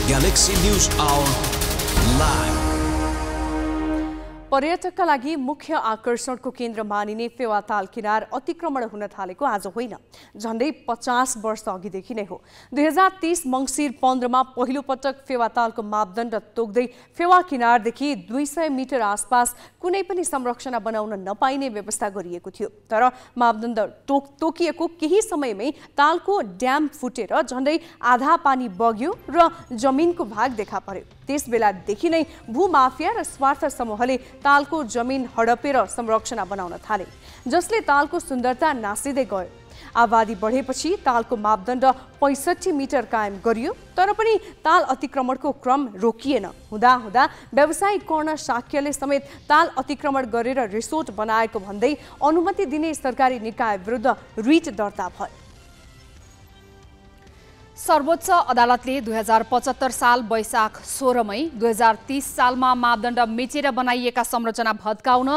Galaxy News Hour live. पर्यटकका लागि मुख्य आकर्षणको केन्द्र मानिने फेवाताल किनार अतिक्रमण हुन थालेको आज होइन, झन्डै 50 वर्ष अघिदेखि नै हो। 2030 मङ्सिर 15 मा पहिलो पटक फेवातालको मापदण्ड तोक्दै फेवा किनारदेखि 200 मिटर आसपास कुनै पनि संरक्षण बनाउन नपाइने व्यवस्था गरिएको थियो। तर मापदण्ड तोकिएको केही समयमै तालको ड्याम फुटेर झन्डै आधा पानी बग्यो र जमिनको भाग देखा पर्यो। त्यसबेलादेखि नै भूमाफिया र स्वार्थ समूहले तालको जमिन हडपेर संरक्षण बनाउन थाले, जसले तालको सुन्दरता नासिँदै गयो। आबादी बढेपछि तालको मापदण्ड 65 मिटर कायम गरियो, तर पनि ताल अतिक्रमणको क्रम रोकिएन। हुँदा व्यवसायिक कर्ण शाक्यले समेत ताल अतिक्रमण गरेर रिसोर्ट बनाएको भन्दै अनुमति दिने सरकारी निकाय विरुद्ध रिट दर्ता भयो। सर्वोच्च अदालतले 2075 साल वैशाख 16 मई 2030 सालमा मापदण्ड मिचेर बनाइएका संरचना भत्काउन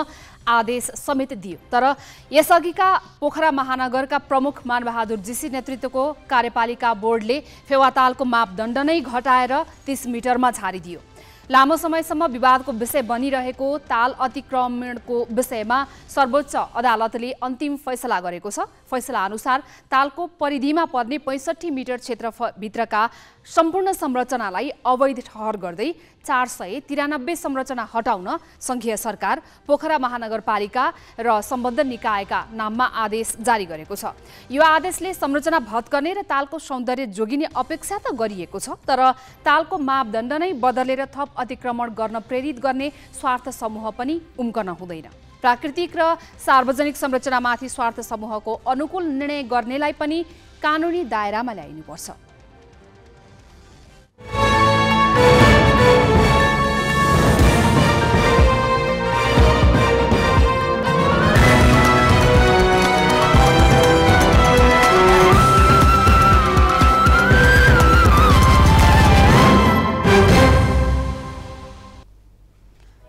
आदेश समेत दियो। तर यसअघिका पोखरा महानगरका प्रमुख मानबहादुर जीसी नेतृत्वको कार्यपालिका बोर्डले फेवातालको मापदण्ड नै घटाएर 30 मिटरमा झारिदियो। लामो समयसम्म विवादको विषय बनिरहेको ताल अतिक्रमणको विषयमा सर्वोच्च अदालतले अन्तिम फैसला गरेको छ। फैसला अनुसार तालको परिधिमा पर्ने 65 मिटर क्षेत्रभित्रका सम्पूर्ण संरचनालाई अवैध ठहर गर्दै 493 संरचना हटाउन संघीय सरकार, पोखरा महानगरपालिका र सम्बद्ध निकायका नाममा आदेश जारी गरेको छ। यो आदेशले संरचना भत्कने र तालको सौन्दर्य जोगिने अपेक्षा त गरिएको छ, तर तालको मापदण्ड नै बदलेर थप अतिक्रमण गर्न प्रेरित गर्ने स्वार्थ समूह पनि उम्कन हुँदैन। प्राकृतिक र सार्वजनिक संरचनामाथि स्वार्थ समूहको अनुकूल निर्णय गर्नेलाई पनि कानुनी दायरामा ल्याइनुपर्छ।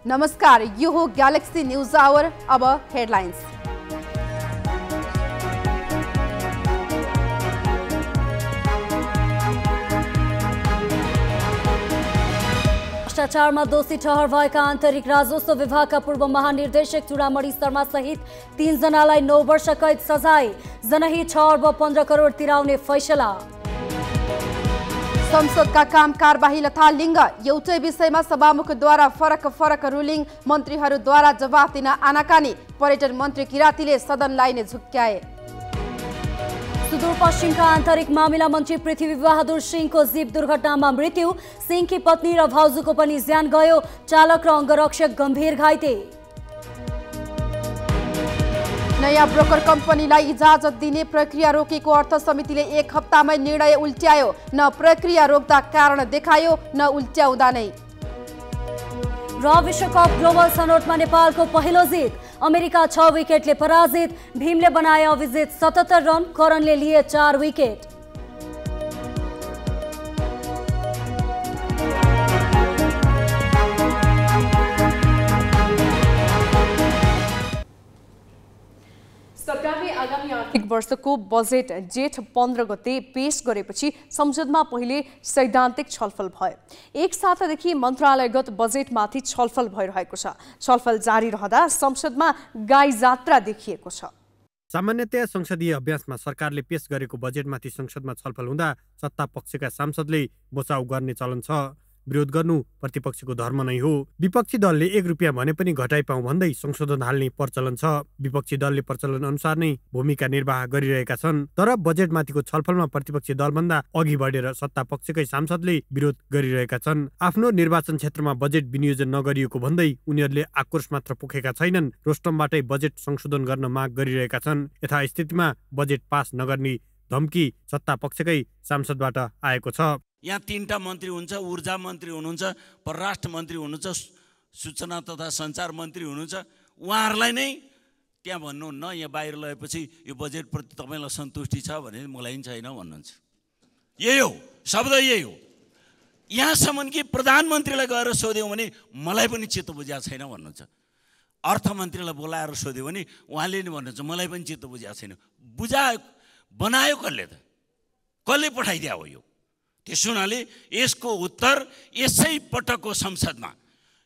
नमस्कार, यो हो गैलेक्सी न्यूज आवर। अब हेडलाइन्स। भ्रष्टाचारमा दोषी ठहर भएका आन्तरिक राजस्व विभागका पूर्व महानिर्देशक चुडामणि शर्मा सहित 3 जनालाई 9 वर्ष कैद सजाय, जनहित 6 अर्ब 15 करोड तिराउने फैसला। संसदका काम कारबाही लथालिङ्ग, एउटै विषयमा सभामुखद्वारा फरक रुलिङ, मन्त्रीहरूद्वारा जवाफ दिन आनाकानी, पर्यटन मन्त्री किरातीले सदनलाई नै झुक्क्याए। सुदूरपश्चिमका आन्तरिक मामिला मन्त्री पृथ्वी बहादुर सिंहको जीप दुर्घटनामा मृत्यु, सिंहकी पत्नी र भाउजूको पनि ज्यान गयो, चालक र अङ्गरक्षक गम्भीर घाइते। नयाँ ब्रोकर कम्पनीलाई इजाजत दिने प्रक्रिया रोकेको अर्थ समितिले 1 हप्तामै निर्णय उल्ट्यायो। न प्रक्रिया रोक्दा कारण देखायो, न उल्ट्याउँदा नै। र विश्वकप ग्लोबल छनौटमा नेपालको पहिलो जित, अमेरिका 6 विकेटले पराजित, भीमले बनाए अभिजित 77 रन, करणले लिए 4 विकेट। सरकारले आगामी आर्थिक वर्षको बजेट जेठ 15 गते पेश गरेपछि संसदमा पहिले सैद्धान्तिक छलफल भयो। एक सातादेखि मन्त्रालयगत बजेटमाथि छलफल भइरहेको छ। छलफल जारी रहँदा संसदमा गाई जात्रा देखिएको छ। सामान्यतया संसदीय अभ्यासमा सरकारले पेश गरेको बजेटमाथि संसदमा छलफल हुँदा सत्ता पक्षका सांसदले बचाउ गर्ने चलन छ। विरोध गर्नु प्रतिपक्षको धर्म नै हो। विपक्षी दलले 1 रुपियाँ भने पनि घटाइ पाऊँ भन्दै संशोधन हाल्ने प्रचलन छ। विपक्षी दलले प्रचलन अनुसार नै भूमिका निर्वाह गरिरहेका छन्। तर बजेटमाथिको छलफलमा प्रतिपक्षी दलभन्दा अघि बढेर सत्ता पक्षकै सांसदले विरोध गरिरहेका छन्। आफ्नो निर्वाचन क्षेत्रमा बजेट विनियोजन नगरिएको भन्दै उनीहरूले आक्रोश मात्र पोखेका छैनन्, रोस्टमबाटै बजेट संशोधन गर्न माग गरिरहेका छन्। यथास्थितिमा बजेट पास नगर्ने धम्की सत्ता पक्षकै सांसदबाट आएको छ। यहाँ 3टा मन्त्री हुन्छ, ऊर्जा मन्त्री हुनुहुन्छ, परराष्ट्र मन्त्री हुनुहुन्छ, सूचना तथा सञ्चार मन्त्री हुनुहुन्छ। उहाँहरूलाई नै त्यहाँ भन्नुहुन्न, यहाँ बाहिर लगेपछि यो बजेटप्रति तपाईँलाई सन्तुष्टि छ भने मलाई पनि छैन भन्नुहुन्छ। यही हो, शब्द यही हो। यहाँसम्म कि प्रधानमन्त्रीलाई गएर सोध्यौँ भने मलाई पनि चित्त बुझाएको छैन भन्नुहुन्छ। अर्थमन्त्रीलाई बोलाएर सोध्यो भने उहाँले नि भन्नुहुन्छ मलाई पनि चित्त बुझाएको छैन। बनायो कसले त? कसले पठाइदिया हो यो? त्यसो हुनाले यसको उत्तर यसै पटकको संसदमा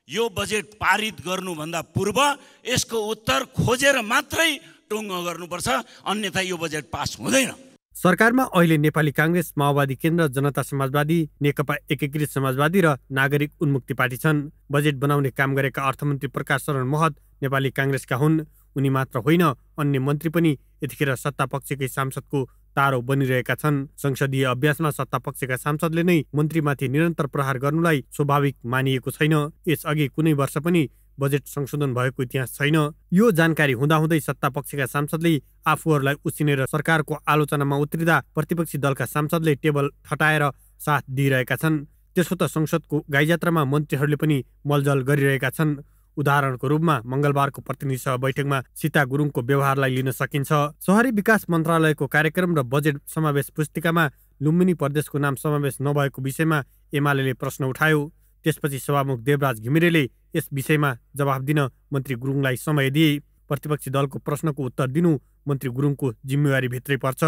यो बजेट पारित गर्नुभन्दा पूर्व यसको उत्तर खोजेर मात्रै टुङ्गो गर्नुपर्छ, अन्यथा यो बजेट पास हुँदैन। सरकारमा अहिले नेपाली काङ्ग्रेस, माओवादी केन्द्र, जनता समाजवादी, नेकपा एकीकृत समाजवादी र नागरिक उन्मुक्ति पार्टी छन्। बजेट बनाउने काम गरेका अर्थमन्त्री प्रकाश शरण महत नेपाली काङ्ग्रेसका हुन्। उनी मात्र होइन, अन्य मन्त्री पनि यतिखेर सत्तापक्षकै सांसदको तारो बनिरहेका छन्। संसदीय अभ्यासमा सत्तापक्षका सांसदले नै मन्त्रीमाथि निरन्तर प्रहार गर्नुलाई स्वाभाविक मानिएको छैन। यसअघि कुनै वर्ष पनि बजेट संशोधन भएको इतिहास छैन। यो जानकारी हुँदाहुँदै सत्तापक्षका सांसदले आफूहरूलाई उसिनेर सरकारको आलोचनामा उत्रिँदा प्रतिपक्षी दलका सांसदले टेबल ठटाएर साथ दिइरहेका छन्। त्यसो त संसदको गाईजात्रामा मन्त्रीहरूले पनि मलजल गरिरहेका छन्। उदाहरणको रूपमा मंगलबारको प्रतिनिधि सभा बैठकमा सीता गुरुङको व्यवहारलाई लिन सकिन्छ। शहरी विकास मन्त्रालयको कार्यक्रम र बजेट समावेश पुस्तिकामा लुम्बिनी प्रदेशको नाम समावेश नभएको विषयमा एमाले प्रश्न उठायो। त्यसपछि सभामुख देवराज घिमिरेले यस विषयमा जवाफ दिन मन्त्री गुरुङलाई समय दिए। प्रतिपक्षी दलको प्रश्नको उत्तर दिनु मन्त्री गुरुङको जिम्मेवारी भित्रै पर्छ।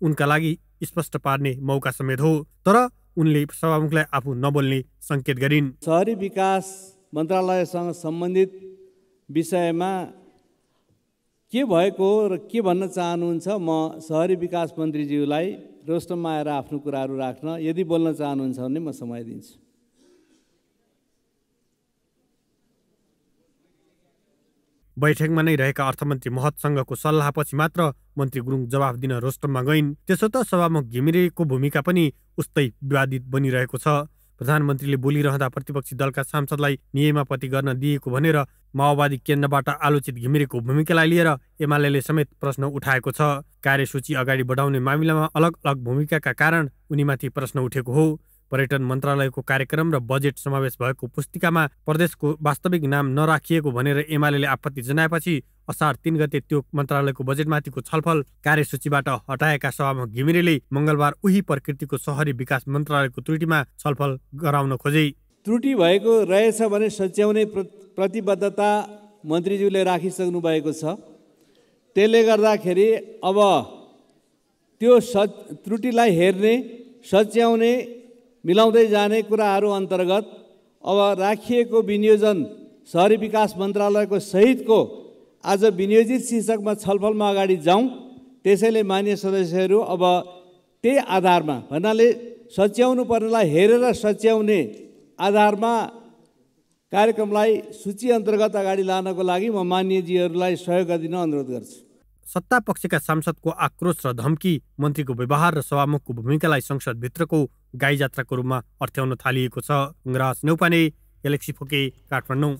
उनका लागि स्पष्ट पार्ने मौका समेत हो। तर उनले सभामुखलाई आफू नबोल्ने संकेत गरिन्। शहरी विकास मन्त्रालयसँग सम्बन्धित विषयमा के भएको हो र के भन्न चाहनुहुन्छ, म शहरी विकास मन्त्रीज्यूलाई रोस्टममा आएर आफ्नो कुराहरू राख्न यदि बोल्न चाहनुहुन्छ भने म समय दिन्छु। बैठकमा नै रहेका अर्थमन्त्री महतसँगको सल्लाहपछि मात्र मन्त्री गुरुङ जवाफ दिन रोस्टममा गइन्। त्यसो त सभामुख घिमिरेको भूमिका पनि उस्तै विवादित बनिरहेको छ। प्रधानमन्त्रीले बोलिरहँदा प्रतिपक्षी दलका सांसदलाई नियमापति गर्न दिएको भनेर माओवादी केन्द्रबाट आलोचित घिमिरेको भूमिकालाई लिएर एमाले समेत प्रश्न उठाएको छ। कार्यसूची अगाडि बढाउने मामिलामा अलग अलग भूमिकाका कारण उनीमाथि प्रश्न उठेको हो। पर्यटन मन्त्रालयको कार्यक्रम र बजेट समावेश भएको पुस्तिकामा प्रदेशको वास्तविक नाम नराखिएको भनेर एमाले आपत्ति जनाएपछि असार 3 गते त्यो मन्त्रालयको बजेटमाथिको छलफल कार्यसूचीबाट हटाएका सभामुख घिमिरेले मंगलबार उही प्रकृतिको शहरी विकास मन्त्रालयको त्रुटिमा छलफल गराउन खोजे। त्रुटि भएको रहेछ भने सच्याउने प्रतिबद्धता मन्त्रीज्यूले राखिसक्नु भएको छ। त्यसले गर्दाखेरि अब त्यो त्रुटिलाई हेर्ने, सच्याउने, मिलाउँदै जाने कुराहरू अन्तर्गत अब राखिएको विनियोजन शहरी विकास मन्त्रालयको सहितको आज विनियोजित शीर्षकमा छलफलमा अगाडि जाउँ। त्यसैले मान्य सदस्यहरू अब त्यही आधारमा भन्नाले सच्याउनु पर्नेलाई हेरेर सच्याउने आधारमा कार्यक्रमलाई सूची अन्तर्गत अगाडि लानको लागि म मान्यजीहरूलाई सहयोग गरिदिन अनुरोध गर्छु। सत्तापक्षका सांसदको आक्रोश र धम्की मन्त्रीको व्यवहार र सभामुखको भूमिकालाई संसदभित्रको गाईजात्राको रूपमा अर्थ्याउन थालिएको छ। अंगराज नेउपाने, ग्यालेक्सी फोके, काठमाडौँ।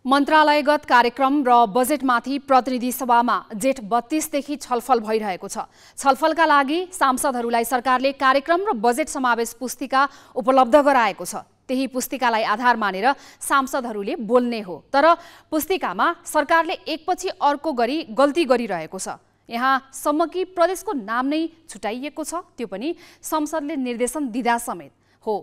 मन्त्रालयगत कार्यक्रम र बजेटमाथि प्रतिनिधि सभामा जेठ 32 देखि छलफल भइरहेको छ। छलफलका लागि सांसदहरूलाई सरकारले कार्यक्रम र बजेट समावेश पुस्तिका उपलब्ध गराएको छ। त्यही पुस्तिकालाई आधार मानेर सांसदहरूले बोल्ने हो। तर पुस्तिकामा सरकारले एकपछि अर्को गरी गल्ती गरिरहेको छ। यहाँसम्म कि प्रदेशको नाम नै छुटाइएको छ, त्यो पनि संसदले निर्देशन दिँदा समेत हो।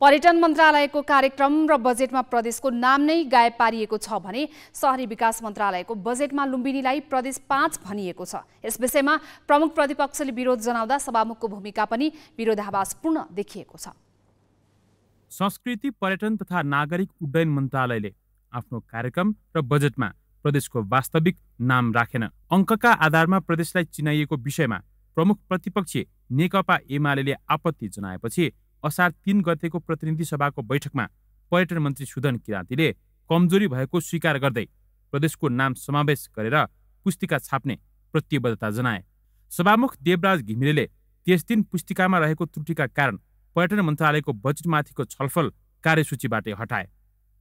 पर्यटन मन्त्रालयको कार्यक्रम र बजेटमा प्रदेशको नाम नै गायब पारिएको छ भने शहरी विकास मन्त्रालयको बजेटमा लुम्बिनीलाई प्रदेश 5 भनिएको छ। यस विषयमा प्रमुख प्रतिपक्षले विरोध जनाउँदा सभामुखको भूमिका पनि विरोधाभासपूर्ण देखिएको छ। संस्कृति, पर्यटन तथा नागरिक उड्डयन मन्त्रालयले आफ्नो कार्यक्रम र बजेटमा प्रदेशको वास्तविक नाम राखेन। अङ्कका आधारमा प्रदेशलाई चिनाइएको विषयमा प्रमुख प्रतिपक्षी नेकपा एमाले आपत्ति जनाएपछि असार 3 गतेको प्रतिनिधि सभाको बैठकमा पर्यटन मन्त्री सुदन किराँतीले कमजोरी भएको स्वीकार गर्दै प्रदेशको नाम समावेश गरेर पुस्तिका छाप्ने प्रतिबद्धता जनाए। सभामुख देवराज घिमिरेले त्यस दिन पुस्तिकामा रहेको त्रुटिका कारण पर्यटन मन्त्रालयको बजेटमाथिको छलफल कार्यसूचीबाटै हटाए।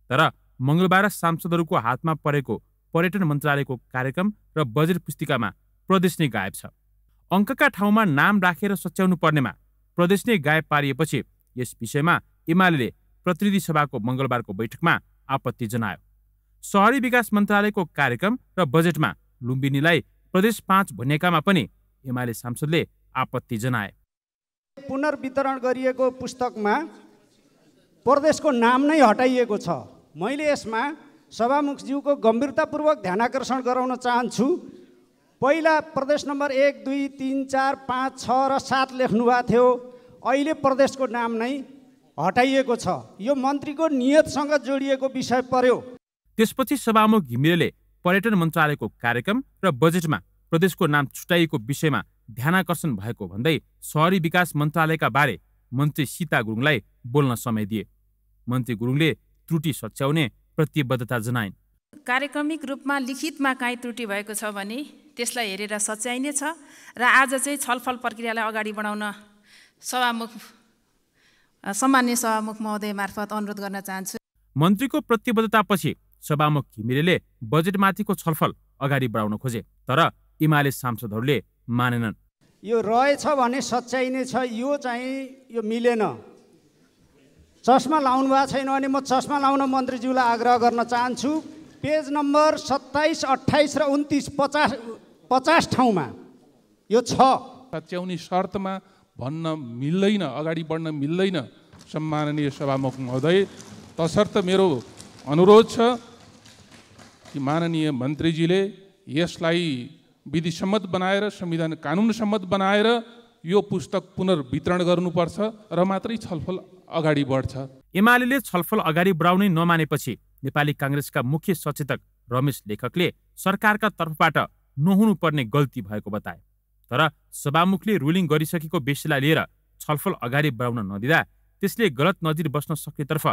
तर मंगलबार सांसदहरूको हातमा परेको पर्यटन मन्त्रालयको कार्यक्रम र बजेट पुस्तिकामा प्रदेश नै गायब छ। अङ्कका ठाउँमा नाम राखेर सच्याउनु पर्नेमा प्रदेश नै गायब पारिएपछि यस विषयमा एमाले प्रतिनिधि सभाको मंगलबारको बैठकमा आपत्ति जनायो। शहरी विकास मन्त्रालयको कार्यक्रम र बजेटमा लुम्बिनीलाई प्रदेश 5 भनिएकामा पनि एमाले सांसदले आपत्ति जनाए। पुनर्वितरण गरिएको पुस्तकमा प्रदेशको नाम नै हटाइएको छ। मैले यसमा सभामुखज्यूको गम्भीरतापूर्वक ध्यानाकर्षण गराउन चाहन्छु। पहिला प्रदेश नम्बर 1, 2, 3, 4, 5, 6 र 7 लेख्नुभएको थियो। अहिले प्रदेशको नाम नै हटाइएको छ। यो मन्त्रीको नियतसँग जोडिएको विषय पर्यो। त्यसपछि सभामुख घिमिरेले पर्यटन मन्त्रालयको कार्यक्रम र बजेटमा प्रदेशको नाम छुट्याइएको विषयमा ध्यानाकर्षण भएको भन्दै शहरी विकास मन्त्रालयका बारे मन्त्री सीता गुरुङलाई बोल्न समय दिए। मन्त्री गुरुङले त्रुटि सच्याउने प्रतिबद्धता जनाइन्। कार्यक्रमिक रूपमा लिखितमा काहीँ त्रुटि भएको छ भने त्यसलाई हेरेर सच्याइने छ र आज चाहिँ छलफल प्रक्रियालाई अगाडि बढाउन सम्मान्य सभामुख महोदय मार्फत अनुरोध गर्न चाहन्छु। मन्त्रीको प्रतिबद्धतापछि सभामुख घिमिरेले बजेटमाथिको छलफल अगाडि बढाउन खोजे, तर एमाले सांसदहरूले मानेनन्। यो रहेछ भने सच्याइने छ, यो चाहिँ यो मिलेन। चस्मा लाउनु भएको छैन भने म चस्मा लाउन मन्त्रीज्यूलाई आग्रह गर्न चाहन्छु। पेज नम्बर 27, 28 र 29, 50 ठाउँमा यो छ। सच्याउने शर्तमा भन्न मिल्दैन, अगाडि बढ्न मिल्दैन सम्माननीय सभामुख महोदय। तसर्थ मेरो अनुरोध छ कि माननीय मन्त्रीजीले यसलाई विधिसम्मत बनाएर संविधान कानुन सम्मत बनाएर यो पुस्तक पुनर्वितरण गर्नुपर्छ र मात्रै छलफल अगाडि बढ्छ। एमाले छलफल अगाडि बढाउनै नमानेपछि नेपाली कांग्रेसका मुख्य सचेतक रमेश लेखकले सरकारका तर्फबाट नहुनुपर्ने गल्ती भएको बताए। तर सभामुखले रुलिङ गरिसकेको विषयलाई लिएर छलफल अगाडि बढाउन नदिँदा त्यसले गलत नजिर बस्न सक्नेतर्फ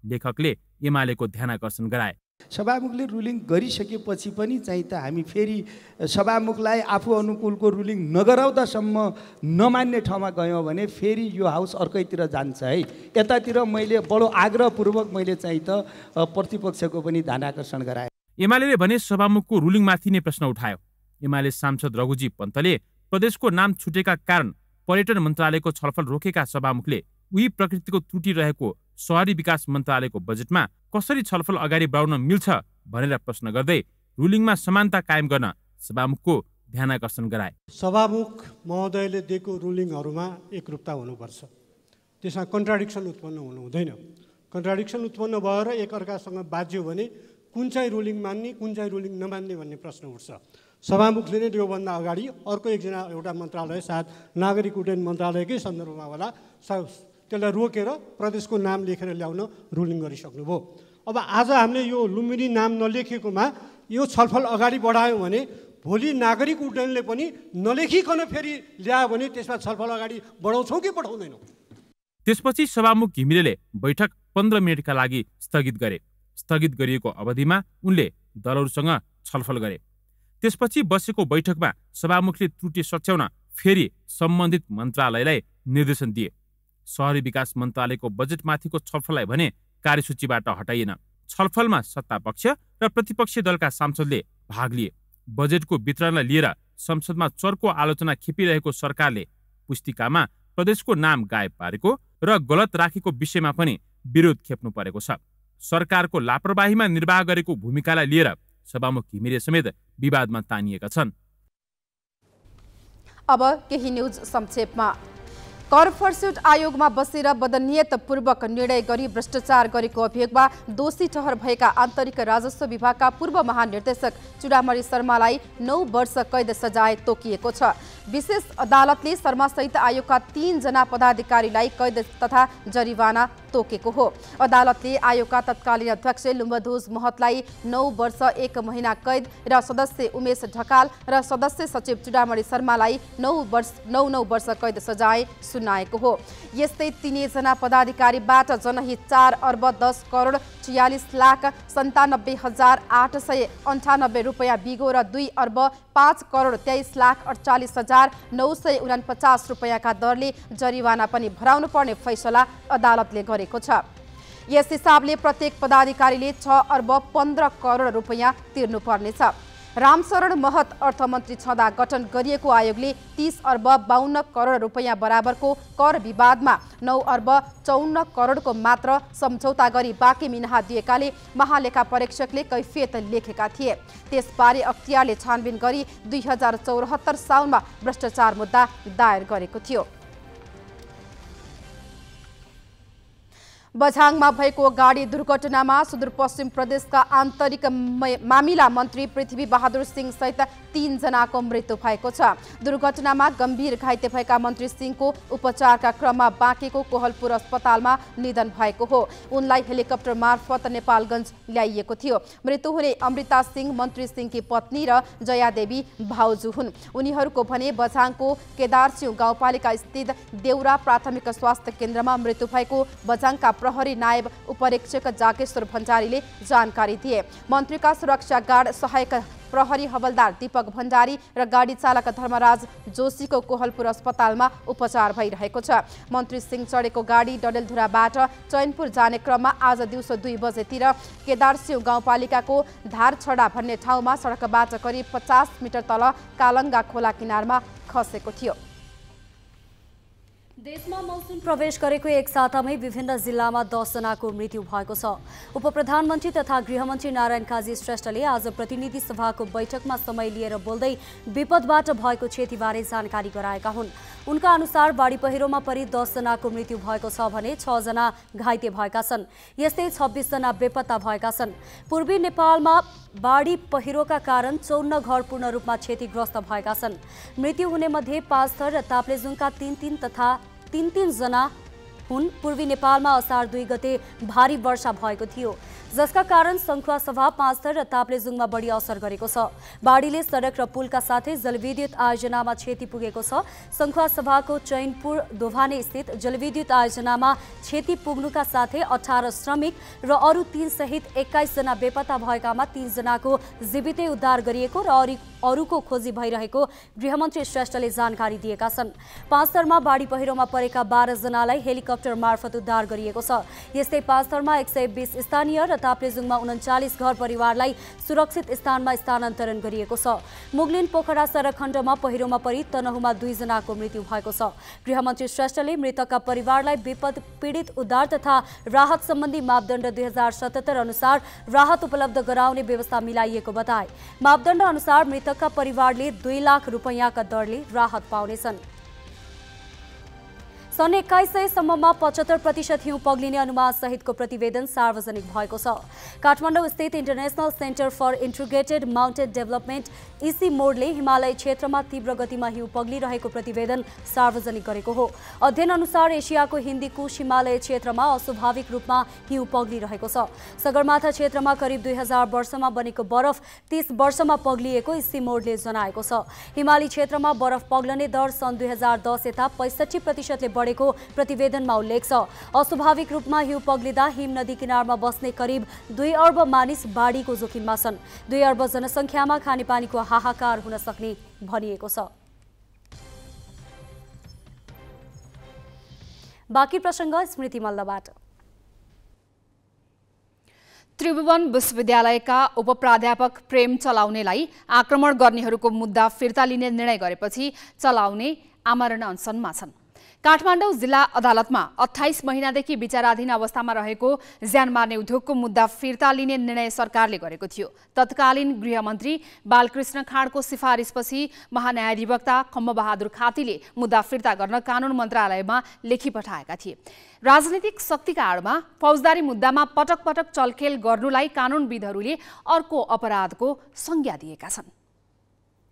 लेखकले एमालेको ध्यानाकर्षण गराए। सभामुखले रुलिङ गरिसकेपछि पनि चाहिँ त हामी फेरि सभामुखलाई आफू अनुकूलको रुलिङ नगराउँदासम्म नमान्ने ठाउँमा गयौँ भने फेरि यो हाउस अर्कैतिर जान्छ है। यतातिर मैले बडो आग्रहपूर्वक मैले चाहिँ त प्रतिपक्षको पनि ध्यान आकर्षण गराएँ। एमाले भने सभामुखको रुलिङमाथि नै प्रश्न उठायो। एमाले सांसद रघुजी पन्तले प्रदेशको नाम छुटेका कारण पर्यटन मन्त्रालयको छलफल रोकेका सभामुखले उही प्रकृतिको त्रुटि रहेको शहरी विकास मन्त्रालयको बजेटमा कसरी छलफल अगाडि बढाउन मिल्छ भनेर प्रश्न गर्दै रुलिङमा समानता कायम गर्न सभामुखको ध्यानाकर्षण गराए। सभामुख महोदयले दिएको रुलिङहरूमा एकरूपता हुनुपर्छ, त्यसमा कन्ट्राडिक्सन उत्पन्न हुनु हुँदैन। कन्ट्राडिक्सन उत्पन्न भएर एकअर्कासँग बाज्यो भने कुन चाहिँ रुलिङ मान्ने कुन चाहिँ रुलिङ नमान्ने भन्ने प्रश्न उठ्छ। सभामुखले नै योभन्दा अगाडि अर्को एउटा मन्त्रालय सायद नागरिक उड्डयन मन्त्रालयकै सन्दर्भमा होला त्यसलाई रोकेर प्रदेशको नाम लेखेर ल्याउन रुलिङ गरिसक्नुभयो। अब आज हामीले यो लुम्बिनी नाम नलेखेकोमा यो छलफल अगाडि बढायौँ भने भोलि नागरिक उड्डयनले पनि नलेखिकन फेरि ल्यायो भने त्यसमा छलफल अगाडि बढाउँछौँ कि बढाउँदैनौँ। त्यसपछि सभामुख घिमिरेले बैठक 15 मिनटका लागि स्थगित गरे। स्थगित गरिएको अवधिमा उनले दलहरूसँग छलफल गरे। त्यसपछि बसेको बैठकमा सभामुखले त्रुटि सच्याउन फेरि सम्बन्धित मन्त्रालयलाई निर्देशन दिए। शहरी विकास मन्त्रालयको बजेटमाथिको छलफललाई भने कार्यसूचीबाट हटाइएन। छलफलमा सत्तापक्ष र प्रतिपक्षी दलका सांसदले भाग लिए। बजेटको वितरणलाई लिएर संसदमा चर्को आलोचना खेपिरहेको सरकारले पुस्तिकामा प्रदेशको नाम गायब पारेको र गलत राखेको विषयमा पनि विरोध खेप्नु परेको छ। सरकारको लापरवाहीमा निर्वाह गरेको भूमिकालाई लिएर सभामुख घिमिरे समेत विवादमा तानिएका छन्। अब केही न्यूज संक्षेपमा। कर फर्स्युट आयोगमा बसेर बदनियतपूर्वक निर्णय गरी भ्रष्टाचार गरेको अभियोगमा दोषी ठहर भएका आन्तरिक राजस्व विभागका पूर्व महानिर्देशक चुडामणि शर्मालाई 9 वर्ष कैद सजाय तोकिएको छ। विशेष अदालतले शर्मासहित आयोगका 3 जना पदाधिकारीलाई कैद तथा जरिवाना तोकेको हो। अदालतले आयोगका तत्कालीन अध्यक्ष लुम्बध्वज महतलाई 9 वर्ष 1 महिना कैद र सदस्य उमेश ढकाल र सदस्य सचिव चुडामणि शर्मालाई 9 वर्ष कैद सजाय सुनाएको हो। यस्तै 3 जना पदाधिकारीबाट जनहित 4 अर्ब 10 करोड 46 लाख 97,898 रुपैयाँ बिगो र 2 अर्ब 5 करोड 23 लाख 48,949 रुपैयाँका दरले जरिवाना पनि भराउनु पर्ने फैसला अदालतले गरेको छ। यस हिसाबले प्रत्येक पदाधिकारीले 6 अर्ब 15 करोड रुपैयाँ तिर्नुपर्नेछ। रामशरण महत अर्थमन्त्री छँदा गठन गरिएको आयोगले 30 अर्ब 52 करोड रुपैयाँ बराबरको कर विवादमा 9 अर्ब 54 करोडको मात्र सम्झौता गरी बाँकी मिनाहा दिएकाले महालेखा परीक्षकले कैफियत लेखेका थिए। त्यसबारे अख्तियारले छानबिन गरी 2074 सालमा भ्रष्टाचार मुद्दा दायर गरेको थियो। बझाङमा भएको गाडी दुर्घटनामा सुदूरपश्चिम प्रदेशका आन्तरिक मामिला मन्त्री पृथ्वी बहादुर सिंह सहित 3 जनाको मृत्यु भएको छ। दुर्घटनामा गम्भीर घाइते भएका मन्त्री सिंहको उपचारका क्रममा बाँकेको कोहलपुर अस्पतालमा निधन भएको हो। उनलाई हेलिकप्टर मार्फत नेपालगञ्ज ल्याइएको थियो। मृत्यु हुने अमृता सिंह मन्त्री सिंहकी पत्नी र जयादेवी भाउजू हुन्। उनीहरूको भने बझाङको केदारसिंह गाउँपालिका स्थित देउरा प्राथमिक स्वास्थ्य केन्द्रमा मृत्यु भएको बझाङका प्रहरी नायब उपरीक्षक जागेश्वर भण्डारीले जानकारी दिए। मन्त्रीका सुरक्षा गार्ड सहायक प्रहरी हवलदार दीपक भण्डारी र गाडी चालक धर्मराज जोशीको कोहलपुर अस्पतालमा उपचार भइरहेको छ। मन्त्री सिंह चढेको गाडी डडेलधुराबाट चैनपुर जाने क्रममा आज दिउँसो 2 बजेतिर केदारसिंह गाउँपालिकाको धारछडा भन्ने ठाउँमा सडकबाट करिब 50 मिटर तल कालङ्गा खोला किनारमा खसेको थियो। देशमा मनसुन प्रवेश गरेको एक सातामै विभिन्न जिल्लामा 10 जनाको मृत्यु भएको छ। उपप्रधानमन्त्री तथा गृहमन्त्री नारायण काजी श्रेष्ठले आज प्रतिनिधि सभाको बैठकमा समय लिएर बोल्दै विपदबाट भएको क्षतिबारे जानकारी गराएका हुन्। उनका अनुसार बाढी पहिरोमा परि 10 जनाको मृत्यु भएको छ भने 6 जना घाइते भएका छन्। यस्तै 26 जना बेपत्ता भएका छन्। पूर्वी नेपालमा बाढी पहिरोका कारण 54 घर पूर्ण रूपमा क्षतिग्रस्त भएका छन्। मृत्यु हुने मध्ये पाँचथर र ताप्लेजुङका 3 तथा 3 जना हुन्। पूर्वी नेपालमा असार 2 गते भारी वर्षा भएको थियो, जसका कारण सङ्खुवासभा, पाँचथर र ताप्लेजुङमा बढी असर गरेको छ। बाढीले सडक र पुलका साथै जलविद्युत आयोजनामा क्षति पुगेको छ। सङ्खुवासभाको चैनपुर दोभाने स्थित जलविद्युत आयोजनामा क्षति पुग्नुका साथै 18 श्रमिक र अरू 3 सहित 21 जना बेपत्ता भएकामा 3 जनाको जीवितै उद्धार गरिएको र अरूको खोजी भइरहेको गृहमन्त्री श्रेष्ठले जानकारी दिएका छन्। पाँचथरमा बाढी पहिरोमा परेका 12 जनालाई हेलिकप्टर मार्फत उद्धार गरिएको छ। यस्तै पाँचथरमा 120 स्थानीय र ताप्लेजुङमा 39 घर परिवारलाई सुरक्षित स्थानमा स्थानान्तरण गरिएको छ। मुगलिन पोखरा सडक खण्डमा पहिरोमा परि तनहुमा 2 जनाको मृत्यु भएको छ। गृहमन्त्री श्रेष्ठले मृतकका परिवारलाई विपद पीडित उद्धार तथा राहत सम्बन्धी मापदण्ड 2077 अनुसार राहत उपलब्ध गराउने व्यवस्था मिलाइएको बताए। मापदण्ड अनुसार मृतकका परिवारले 2 लाख रुपैयाँका दरले राहत पाउनेछन्। सन् 2100 सम्ममा 75% हिउँ पग्लिने अनुमान सहितको प्रतिवेदन सार्वजनिक भएको छ। काठमाडौँ स्थित international centre for integrated mountain development इसी मोडले हिमालय क्षेत्रमा तीव्र गतिमा हिउँ पग्लिरहेको प्रतिवेदन सार्वजनिक गरेको हो। अध्ययन अनुसार एसियाको हिन्दी कुश हिमालय क्षेत्रमा अस्वाभाविक रूपमा हिउँ पग्लिरहेको छ। सगरमाथा क्षेत्रमा करिब 2000 वर्षमा बनेको बरफ 30 वर्षमा पग्लिएको इसी मोडले जनाएको छ। हिमाली क्षेत्रमा बरफ पग्लने दर सन् 2010 यता 65% बढेको प्रतिवेदनमा उल्लेख छ। अस्वाभाविक रूपमा हिउँ पग्लिँदा हिम नदी किनारमा बस्ने करिब 2 अर्ब मानिस बाढीको जोखिममा छन्। 2 अर्ब जनसङ्ख्यामा खानेपानीको हाहाकार हुन सक्ने भनिएको छ। बाँकी प्रसङ्ग स्मृति मल्लबाट। त्रिभुवन विश्वविद्यालयका उपप्राध्यापक प्रेम चलाउनेलाई आक्रमण गर्नेहरूको मुद्दा फिर्ता लिने निर्णय गरेपछि चलाउने आमरण अनसनमा छन्। काठमाडौँ जिल्ला अदालतमा 28 महिनादेखि विचाराधीन अवस्थामा रहेको ज्यान मार्ने उद्योगको मुद्दा फिर्ता लिने निर्णय सरकारले गरेको थियो। तत्कालीन गृहमन्त्री बालकृष्ण खाँडको सिफारिसपछि महान्यायाधिवक्ता खम्बबहादुर खातीले मुद्दा फिर्ता गर्न कानुन मन्त्रालयमा लेखी पठाएका थिए। राजनीतिक शक्तिका आडमा फौजदारी मुद्दामा पटक पटक चलखेल गर्नुलाई कानुनविदहरूले अर्को अपराधको संज्ञा दिएका छन्।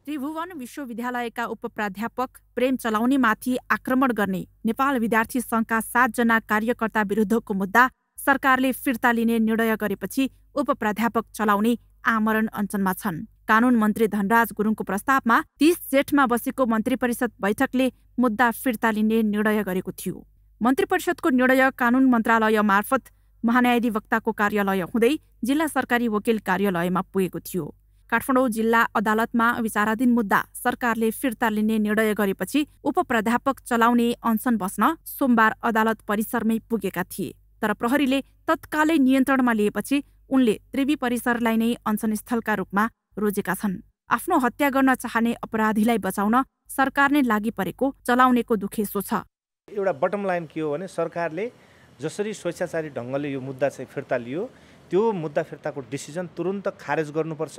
त्रिभुवन विश्वविद्यालयका उपप्राध्यापक प्रेम चलाउनेमाथि आक्रमण गर्ने नेपाल विद्यार्थी सङ्घका 7 जना कार्यकर्ता विरुद्धको मुद्दा सरकारले फिर्ता लिने निर्णय गरेपछि उपप्राध्यापक चलाउने आमरण अनसनमा छन्। कानुन मन्त्री धनराज गुरुङको प्रस्तावमा 30 जेठमा बसेको मन्त्री परिषद बैठकले मुद्दा फिर्ता लिने निर्णय गरेको थियो। मन्त्री परिषदको निर्णय कानुन मन्त्रालय मार्फत महान्यायाधिवक्ताको कार्यालय हुँदै जिल्ला सरकारी वकिल कार्यालयमा पुगेको थियो। काठमाडौँ जिल्ला अदालतमा विचाराधीन मुद्दा सरकारले फिर्ता लिने निर्णय गरेपछि उपप्राध्यापक चलाउने अनसन बस्न सोमबार अदालत परिसरमै पुगेका थिए। तर प्रहरीले तत्कालै नियन्त्रणमा लिएपछि उनले त्रिवी परिसरलाई नै अनसनस्थलका रूपमा रोजेका छन्। आफ्नो हत्या गर्न चाहने अपराधीलाई बचाउन सरकार नै लागि परेको चलाउनेको दुखेसो छ। एउटा बटम लाइन के हो भने सरकारले जसरी स्वेच्छाचारी ढङ्गले यो मुद्दा चाहिँ फिर्ता लियो, त्यो मुद्दा फिर्ताको डिसिजन तुरुन्त खारेज गर्नुपर्छ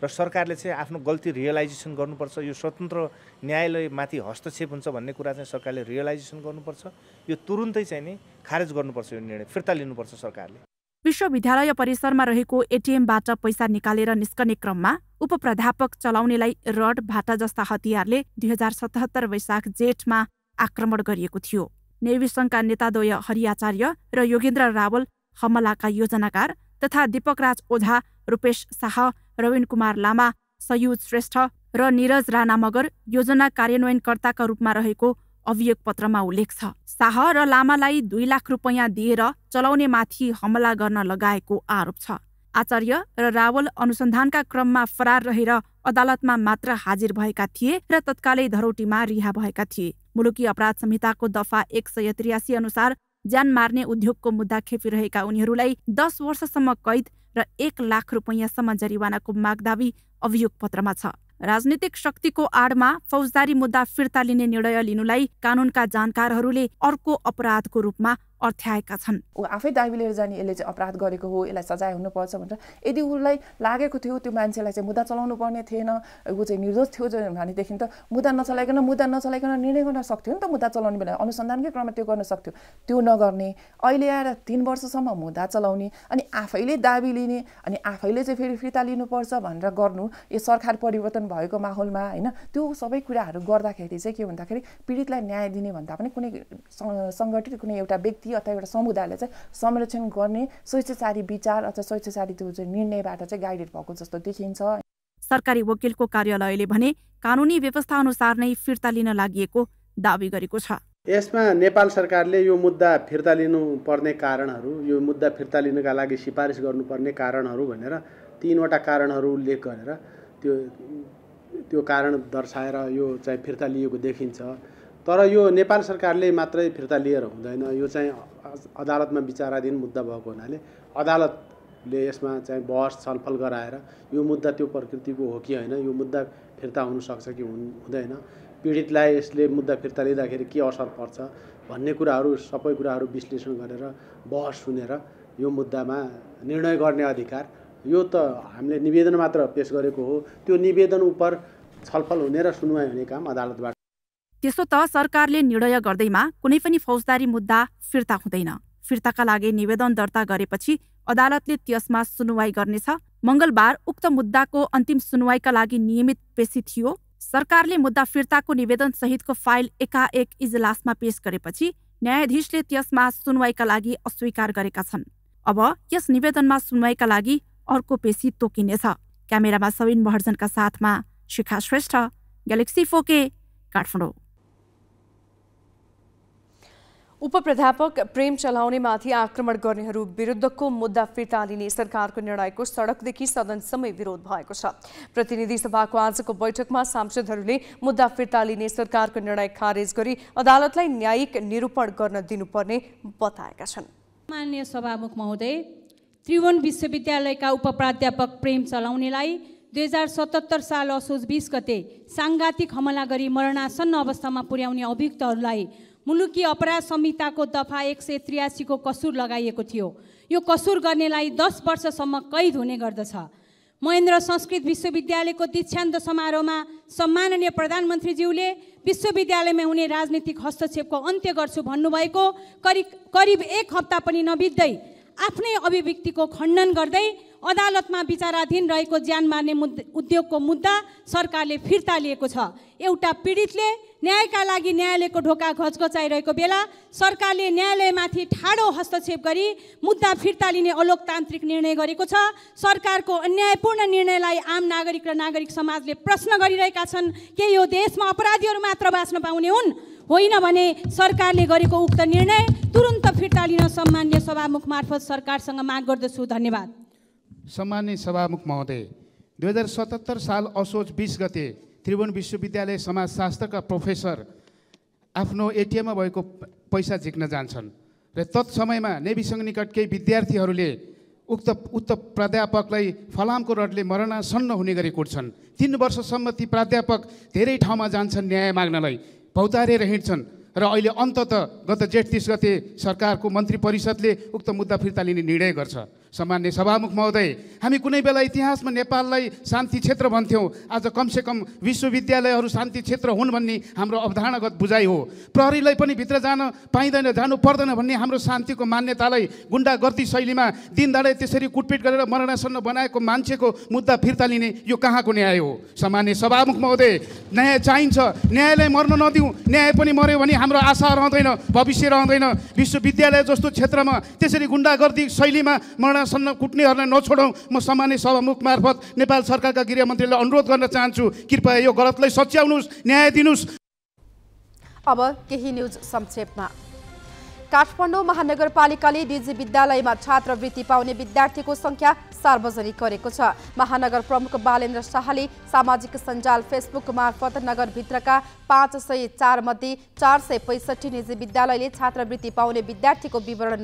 र सरकारले चाहिँ आफ्नो गल्ती रियलाइजेसन गर्नुपर्छ। यो स्वतन्त्र न्यायालयमाथि हस्तक्षेप हुन्छ भन्ने कुरा चाहिँ सरकारले रियलाइजेसन गर्नुपर्छ। यो तुरुन्तै चाहिँ नि खारेज गर्नुपर्छ, यो निर्णय फिर्ता लिनुपर्छ सरकारले। विश्वविद्यालय परिसरमा रहेको एटिएमबाट पैसा निकालेर निस्कने क्रममा उपप्राध्यापक चलाउनेलाई रड, भाटा जस्ता हतियारले 2077 वैशाख जेठमा आक्रमण गरिएको थियो। नेवी सङ्घका नेताद्वय हरि आचार्य र योगेन्द्र रावल हमलाका योजनाकार तथा दीपकराज ओझा, रूपेश शाह, रविन कुमार लामा, सयुज श्रेष्ठ र निरज राणा मगर योजना कार्यान्वयनकर्ताका रूपमा रहेको अभियोग पत्रमा उल्लेख छ। शाह र लामालाई 2 लाख रुपैयाँ दिएर चलाउनेमाथि हमला गर्न लगाएको आरोप छ। आचार्य र रावल अनुसन्धानका क्रममा फरार रहेर अदालतमा मात्र हाजिर भएका थिए र तत्कालै धरौटीमा रिहा भएका थिए। मुलुकी अपराध संहिताको दफा 183 अनुसार ज्यान मार्ने उद्योगको मुद्दा खेपिरहेका उनीहरूलाई 10 वर्षसम्म कैद र 1 लाख रुपैयाँसम्म जरिवानाको मागदावी अभियोग पत्रमा छ। राजनीतिक शक्तिको आडमा फौजदारी मुद्दा फिर्ता लिने निर्णय लिनुलाई कानूनका जानकारहरूले अर्को अपराधको रूपमा अर्थ्याएका छन्। ऊ आफै दाबी लिएर जाने यसले चाहिँ अपराध गरेको हो, यसलाई सजाय हुनुपर्छ भनेर यदि उसलाई लागेको थियो त्यो मान्छेलाई चाहिँ मुद्दा चलाउनु पर्ने थिएन, ऊ चाहिँ निर्दोष थियो भनेदेखि त मुद्दा नचलाइकन निर्णय गर्न सक्थ्यो नि त। मुद्दा चलाउने बेला अनुसन्धानकै क्रममा त्यो गर्न सक्थ्यो, त्यो नगर्ने, अहिले आएर 3 वर्षसम्म मुद्दा चलाउने अनि आफैले दाबी लिने अनि आफैले चाहिँ फेरि फिर्ता लिनुपर्छ भनेर गर्नु, यो सरकार परिवर्तन भएको माहौलमा होइन त्यो सबै कुराहरू गर्दाखेरि चाहिँ के भन्दाखेरि पीडितलाई न्याय दिने भन्दा पनि कुनै सङ्गठित कुनै एउटा व्यक्ति अथवा एउटा समुदायले चाहिँ संरक्षण गर्ने स्वेच्छाचारी विचार अथवा स्वेच्छाचारी त्यो चाहिँ निर्णयबाट चाहिँ गाइडेड भएको जस्तो देखिन्छ। सरकारी वकिलको कार्यालयले भने कानुनी व्यवस्था अनुसार नै फिर्ता लिन लागि दावी गरेको छ। यसमा नेपाल सरकारले यो मुद्दा फिर्ता लिनुपर्ने कारणहरू, यो मुद्दा फिर्ता लिनका लागि सिफारिस गर्नुपर्ने कारणहरू भनेर 3 वटा कारणहरू उल्लेख गरेर त्यो कारण दर्शाएर यो चाहिँ फिर्ता लिएको देखिन्छ। तर यो नेपाल सरकारले मात्रै फिर्ता लिएर हुँदैन, यो चाहिँ अदालतमा विचाराधीन मुद्दा भएको हुनाले अदालतले यसमा चाहिँ बहस छलफल गराएर यो मुद्दा त्यो प्रकृतिको हो कि होइन, यो मुद्दा फिर्ता हुनसक्छ कि हुँदैन, पीडितलाई यसले मुद्दा फिर्ता लिँदाखेरि के असर पर्छ भन्ने कुराहरू सबै कुराहरू विश्लेषण गरेर बहस सुनेर यो मुद्दामा निर्णय गर्ने अधिकार, यो त हामीले निवेदन मात्र पेश गरेको हो, त्यो निवेदन उप छलफल हुने र सुनवाई हुने काम अदालतबाट। त्यसो त सरकारले निर्णय गर्दैमा कुनै पनि फौजदारी मुद्दा फिर्ता हुँदैन। फिर्ताका लागि निवेदन दर्ता गरेपछि अदालतले त्यसमा सुनवाई गर्नेछ। मंगलबार उक्त मुद्दाको अन्तिम सुनवाईका लागि नियमित पेशी थियो। सरकारले मुद्दा फिर्ताको निवेदन सहितको फाइल एकाएक इजलासमा पेश गरेपछि न्यायाधीशले त्यसमा सुनवाईका लागि अस्वीकार गरेका छन्। अब यस निवेदनमा सुनवाईका लागि अर्को पेशी तोकिनेछ। क्यामेरामा सविन महर्जनका साथमा शिखा श्रेष्ठ, ग्यालेक्सी 4K, काठमाडौँ। उपप्राध्यापक प्रेम चलाउनेमाथि आक्रमण गर्नेहरू विरुद्धको मुद्दा फिर्ता लिने सरकारको निर्णयको सडकदेखि सदनसम्मै विरोध भएको छ। प्रतिनिधि सभाको आजको बैठकमा सांसदहरूले मुद्दा फिर्ता लिने सरकारको निर्णय खारेज गरी अदालतलाई न्यायिक निरूपण गर्न दिनुपर्ने बताएका छन्। माननीय सभामुख महोदय, त्रिभुवन विश्वविद्यालयका उपप्राध्यापक प्रेम चलाउनेलाई 2077 साल असोज 20 गते सांघातिक हमला गरी मरणासन्न अवस्थामा पुर्याउने अभियुक्तहरूलाई मुलुकी अपराध संहिताको दफा 183 को कसुर लगाइएको थियो। यो कसुर गर्नेलाई 10 वर्षसम्म कैद हुने गर्दछ। महेन्द्र संस्कृत विश्वविद्यालयको दीक्षान्त समारोहमा सम्माननीय प्रधानमन्त्रीज्यूले विश्वविद्यालयमा हुने राजनीतिक हस्तक्षेपको अन्त्य गर्छु भन्नुभएको करिब 1 हप्ता पनि नबित्दै आफ्नै अभिव्यक्तिको खण्डन गर्दै अदालतमा विचाराधीन रहेको ज्यान मार्ने उद्योगको मुद्दा सरकारले फिर्ता लिएको छ। एउटा पीडितले न्यायका लागि न्यायालयको ढोका घचघचाइरहेको बेला सरकारले न्यायालयमाथि ठाडो हस्तक्षेप गरी मुद्दा फिर्ता लिने अलोकतान्त्रिक निर्णय गरेको छ। सरकारको अन्यायपूर्ण निर्णयलाई आम नागरिक र नागरिक समाजले प्रश्न गरिरहेका छन्। के यो देशमा अपराधीहरू मात्र बाँच्न पाउने हुन्? होइन भने सरकारले गरेको उक्त निर्णय तुरुन्त फिर्ता लिन सम्माननीय सभामुख मार्फत सरकारसँग माग गर्दछु। धन्यवाद। सम्माननीय सभामुख महोदय, 2077 साल असोज 20 गते त्रिभुवन विश्वविद्यालय समाजशास्त्रका प्रोफेसर आफ्नो एटिएममा भएको पैसा झिक्न जान्छन् र तत्समयमा नेवीसँग निकट केही विद्यार्थीहरूले उक्त प्राध्यापकलाई फलामको रडले मरणासन्न हुने गरी कुट्छन्। 3 वर्षसम्म ती प्राध्यापक धेरै ठाउँमा जान्छन् न्याय माग्नलाई, भौतारेर हिँड्छन् र अहिले अन्ततः गत जेठ 30 गते सरकारको मन्त्री परिषदले उक्त मुद्दा फिर्ता लिने निर्णय गर्छ। सम्मान्य सभामुख महोदय, हामी कुनै बेला इतिहासमा नेपाललाई शान्ति क्षेत्र भन्थ्यौँ। आज कमसेकम विश्वविद्यालयहरू शान्ति क्षेत्र हुन् भन्ने हाम्रो अवधारणागत बुझाइ हो। प्रहरीलाई पनि भित्र जान पाइँदैन, जानु पर्दैन भन्ने हाम्रो शान्तिको मान्यतालाई गुन्डागर्दी शैलीमा दिनदाडै त्यसरी कुटपिट गरेर मरणासन्न बनाएको मान्छेको मुद्दा फिर्ता लिने यो कहाँको न्याय हो? सम्मान्य सभामुख महोदय, न्याय चाहिन्छ, न्यायलाई मर्न नदिउँ। न्याय पनि मर्यो भने हाम्रो आशा रहँदैन, भविष्य रहँदैन। विश्वविद्यालय जस्तो क्षेत्रमा त्यसरी गुन्डागर्दी शैलीमा मरणासन्न कुट्नेहरूलाई नछोडौँ। म सम्मान्य सभामुख मार्फत नेपाल सरकारका गृहमन्त्रीलाई अनुरोध गर्न चाहन्छु, कृपया यो गलतलाई सच्याउनुहोस्, न्याय दिनुहोस्। अब केही न्युज संक्षेपमा। काठमाडौँ महानगरपालिकाले निजी विद्यालयमा छात्रवृत्ति पाउने विद्यार्थीको संख्या सार्वजनिक गरेको छ। महानगर प्रमुख बालेन्द्र शाहले सामाजिक सञ्जाल फेसबुक मार्फत नगरभित्रका 504 मध्ये 465 निजी विद्यालयले छात्रवृत्ति पाउने विद्यार्थीको विवरण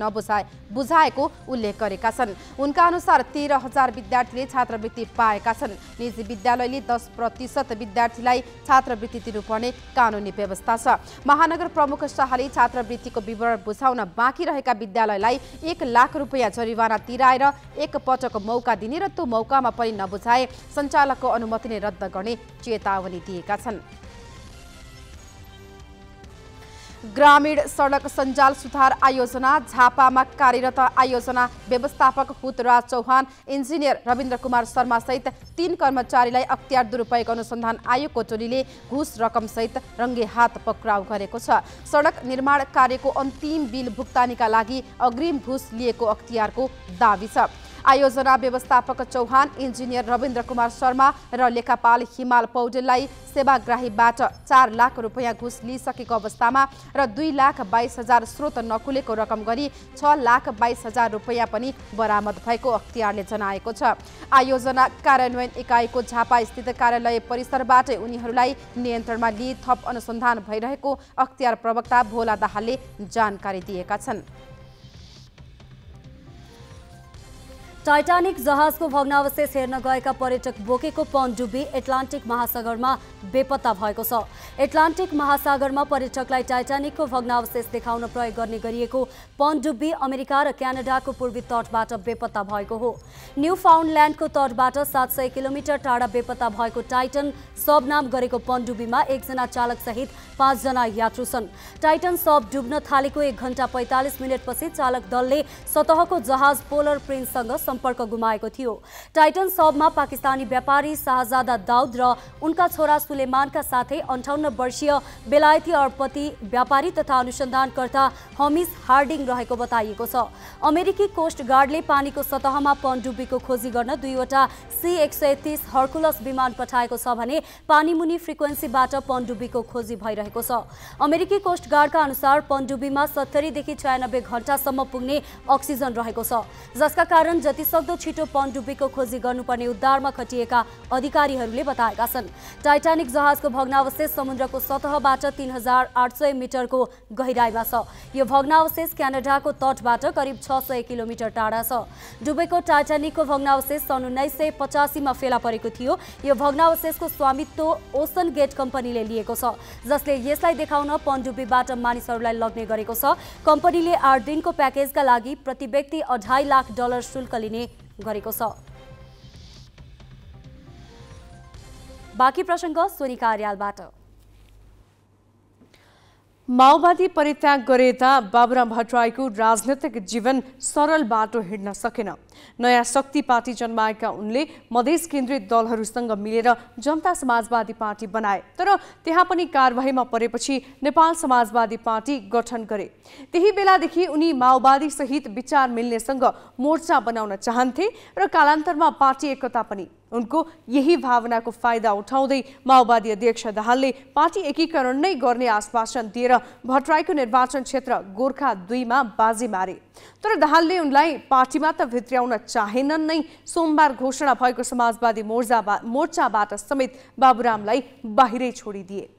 बुझाएको उल्लेख गरेका छन्। उनका अनुसार 13,000 विद्यार्थीले छात्रवृत्ति पाएका छन्। निजी विद्यालयले 10% विद्यार्थीलाई छात्रवृत्ति दिनुपर्ने कानुनी व्यवस्था छ। महानगर प्रमुख शाहले छात्रवृत्तिको विवरण बुझाउन बाँकी रहेका विद्यालयलाई 1 लाख रुपैयाँ जरिवाना तिराएर एक पटक मौका दिने र त्यो मौकामा पनि नबुझाए सञ्चालकको अनुमति नै रद्द गर्ने चेतावनी दिएका छन्। ग्रामीण सडक सञ्जाल सुधार आयोजना झापामा कार्यरत आयोजना व्यवस्थापक हुतराज चौहान, इन्जिनियर रविन्द्र कुमार शर्मा सहित 3 कर्मचारीलाई अख्तियार दुरुपयोग अनुसन्धान आयोगको टोलीले घुस रकम सहित रङ्गे हात पक्राउ गरेको छ। सडक निर्माण कार्यको अन्तिम बिल भुक्तानीका लागि अग्रिम घुस लिएको अख्तियारको दावी छ। आयोजना व्यवस्थापक चौहान, इन्जिनियर रविन्द्र कुमार शर्मा र लेखापाल हिमाल पौडेललाई सेवाग्राहीबाट 4 लाख रुपैयाँ घुस लिइसकेको अवस्थामा र 2,22,000 स्रोत नखुलेको रकम गरी 6,22,000 रुपैयाँ पनि बरामद भएको अख्तियारले जनाएको छ। आयोजना कार्यान्वयन इकाइको झापा स्थित कार्यालय परिसरबाट उनीहरूलाई नियन्त्रणमा लिई थप अनुसन्धान भइरहेको अख्तियार प्रवक्ता भोला दाहालले जानकारी दिएका छन्। टाइटानिक जहाजको भग्नावशेष हेर्न गएका पर्यटक बोकेको पनडुब्बी एटलान्टिक महासागरमा बेपत्ता भएको छ। एटलान्टिक महासागरमा पर्यटकलाई टाइटानिकको भग्नावशेष देखाउन प्रयोग गर्ने गरिएको पनडुब्बी अमेरिका र क्यानाडाको पूर्वी तटबाट बेपत्ता भएको हो। न्यूफाउन्डल्यान्डको तटबाट 700 किलोमिटर टाढा बेपत्ता भएको टाइटन सब नाम गरेको पनडुब्बीमा 1 जना चालक सहित 5 जना यात्रु छन्। टाइटन सब डुब्न थालेको 1 घण्टा 45 मिनटपछि चालक दलले सतहको जहाज पोलर प्रिन्ससँग सम्पर्क गुमाएको थियो। टाइटन सबमा पाकिस्तानी व्यापारी शाहजादा दाउद र उनका छोरा सुलेमानका साथै 58 वर्षीय बेलायती अरबपति व्यापारी तथा अनुसन्धानकर्ता हमिस हार्डिङ रहेको बताइएको छ। अमेरिकी कोस्ट गार्डले पानीको सतहमा पनडुब्बीको खोजी गर्न 2वटा C-130 हर्कुलस विमान पठाएको छ भने पानीमुनि फ्रिक्वेन्सीबाट पनडुब्बीको खोजी भइरहेको छ। अमेरिकी कोस्ट गार्डका अनुसार पनडुब्बीमा 70 देखि 96 घण्टासम्म पुग्ने अक्सिजन रहेको छ, जसका कारण जतिसक्दो छिटो पनडुब्बीको खोजी गर्नुपर्ने उद्धारमा खटिएका अधिकारीहरूले बताएका छन्। टाइटानिक जहाजको भग्नावशेष समुद्रको सतहबाट 3,800 मिटरको गहिराईमा छ। यो भग्नावशेष क्यानाडाको तटबाट करिब 600 किलोमिटर टाढा छ। डुबेको टाइटानिकको भग्नावशेष सन् 1985 मा फेला परेको थियो। यो भग्नावशेषको स्वामित्व ओसन गेट कम्पनीले लिएको छ, जसले यसलाई देखाउन पनडुब्बीबाट मानिसहरूलाई लग्ने गरेको छ। कम्पनीले 8 दिनको प्याकेजका लागि प्रति व्यक्ति $2.5 लाख शुल्क लिने गरेको छ। बाँकी प्रसङ्ग सोनी कार्यालयबाट। माओवादी परित्याग गरेता बाबुराम भट्टराईको राजनैतिक जीवन सरल बाटो हिँड्न सकेन। नयाँ शक्ति पार्टी जन्माएका उनले मधेस केन्द्रित दलहरूसँग मिलेर जनता समाजवादी पार्टी बनाए, तर त्यहाँ पनि कारबाहीमा परेपछि नेपाल समाजवादी पार्टी गठन गरे। त्यही बेलादेखि उनी माओवादी सहित विचार मिल्नेसँग मोर्चा बनाउन चाहन्थे र कालान्तरमा पार्टी एकता पनि। उनको यही भावनाको फाइदा उठाउँदै माओवादी अध्यक्ष दाहालले पार्टी एकीकरण नै गर्ने आश्वासन दिएर भट्टराईको निर्वाचन क्षेत्र गोर्खा 2 मा बाजी मारे। तर दाहालले उनलाई पार्टीमा त भित्र्याउन चाहेनन् नै। सोमबार घोषणा भएको समाजवादी मोर्चाबाट समेत बाबुरामलाई बाहिरै छोडिदिए।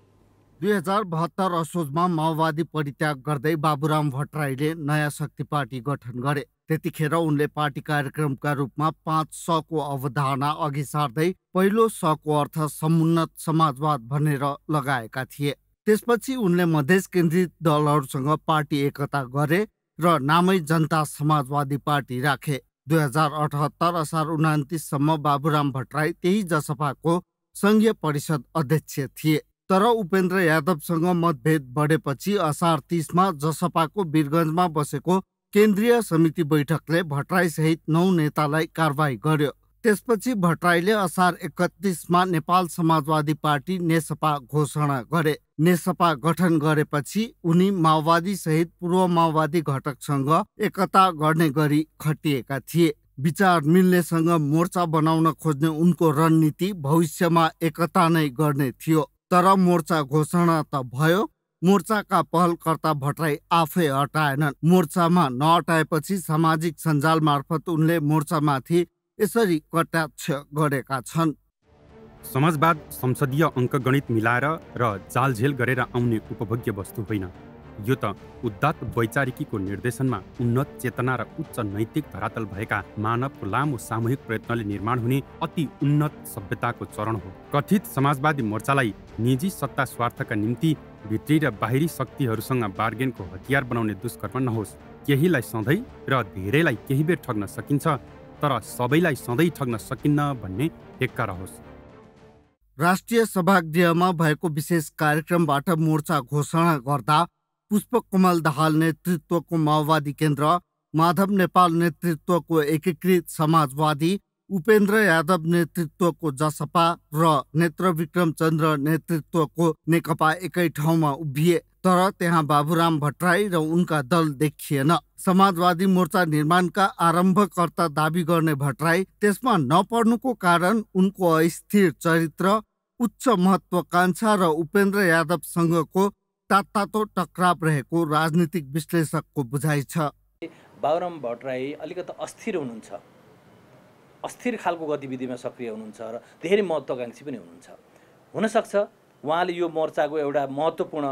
2072 असोजमा माओवादी परित्याग गर्दै बाबुराम भट्टराईले नयाँ शक्ति पार्टी गठन गरे। त्यतिखेर उनले पार्टी कार्यक्रमका रूपमा 5 सको अवधारणा अघि सार्दै पहिलो सको अर्थ समुन्नत समाजवाद भनेर लगाएका थिए। त्यसपछि उनले मधेस केन्द्रित दलहरूसँग पार्टी एकता गरे र नामै जनता समाजवादी पार्टी राखे। 2078 असार 29 सम्म बाबुराम भट्टराई त्यही जसपाको संघीय परिषद अध्यक्ष थिए। तर उपेन्द्र यादवसँग मतभेद बढेपछि असार 30 मा जसपाको वीरगञ्जमा बसेको केन्द्रीय समिति बैठकले भट्टराई सहित 9 नेतालाई कारबाही गर्यो। त्यसपछि भट्टराईले असार 31 मा नेपाल समाजवादी पार्टी नेसपा घोषणा गरे। नेसपा गठन गरेपछि उनी माओवादी सहित पूर्व माओवादी घटकसँग एकता गर्ने गरी खटिएका थिए। विचार मिल्नेसँग मोर्चा बनाउन खोज्ने उनको रणनीति भविष्यमा एकता नै गर्ने थियो। तर मोर्चा घोषणा त भयो, मोर्चाका पहलकर्ता भट्टराई आफै हटाएनन्। मोर्चामा नहटाएपछि सामाजिक सञ्जाल मार्फत उनले मोर्चामाथि यसरी कटाक्ष गरेका छन्। समाजवाद संसदीय अङ्कगणित मिलाएर र जालझेल गरेर आउने उपभोग्य वस्तु होइन। यो त उदात्त वैचारिकीको निर्देशनमा उन्नत चेतना र उच्च नैतिक धरातल भएका मानवको लामो सामूहिक प्रयत्नले निर्माण हुने अति उन्नत सभ्यताको चरण हो। कथित समाजवादी मोर्चालाई निजी सत्ता स्वार्थका निम्ति भित्री र बाहिरी शक्तिहरूसँग बार्गेनको हतियार बनाउने दुष्कर्म नहोस्। केहीलाई सधैँ र धेरैलाई केही बेर ठग्न सकिन्छ, तर सबैलाई सधैँ ठग्न सकिन्न भन्ने टेक्का रहोस्। राष्ट्रिय सभागृहमा भएको विशेष कार्यक्रमबाट मोर्चा घोषणा गर्दा पुष्पकमल दाहाल नेतृत्वको माओवादी केन्द्र, माधव नेपाल नेतृत्वको एकीकृत समाजवादी, उपेन्द्र यादव नेतृत्वको जसपा र नेत्रविक्रम चन्द्र नेतृत्वको नेकपा एकै ठाउँमा उभिए। तर त्यहाँ बाबुराम भट्टराई र उनका दल देखिएन। समाजवादी मोर्चा निर्माणका आरम्भकर्ता दाबी गर्ने भट्टराई त्यसमा नपर्नुको कारण उनको अस्थिर चरित्र, उच्च महत्वाकांक्षा र उपेन्द्र यादवसँगको तातो टक्राव रहेको राजनीतिक विश्लेषकको बुझाइ छ। बाबुराम भट्टराई अलिकति अस्थिर हुनुहुन्छ, अस्थिर खालको गतिविधिमा सक्रिय हुनुहुन्छ र धेरै महत्वाकांक्षी पनि हुनुहुन्छ। हुनसक्छ उहाँले यो मोर्चाको एउटा महत्त्वपूर्ण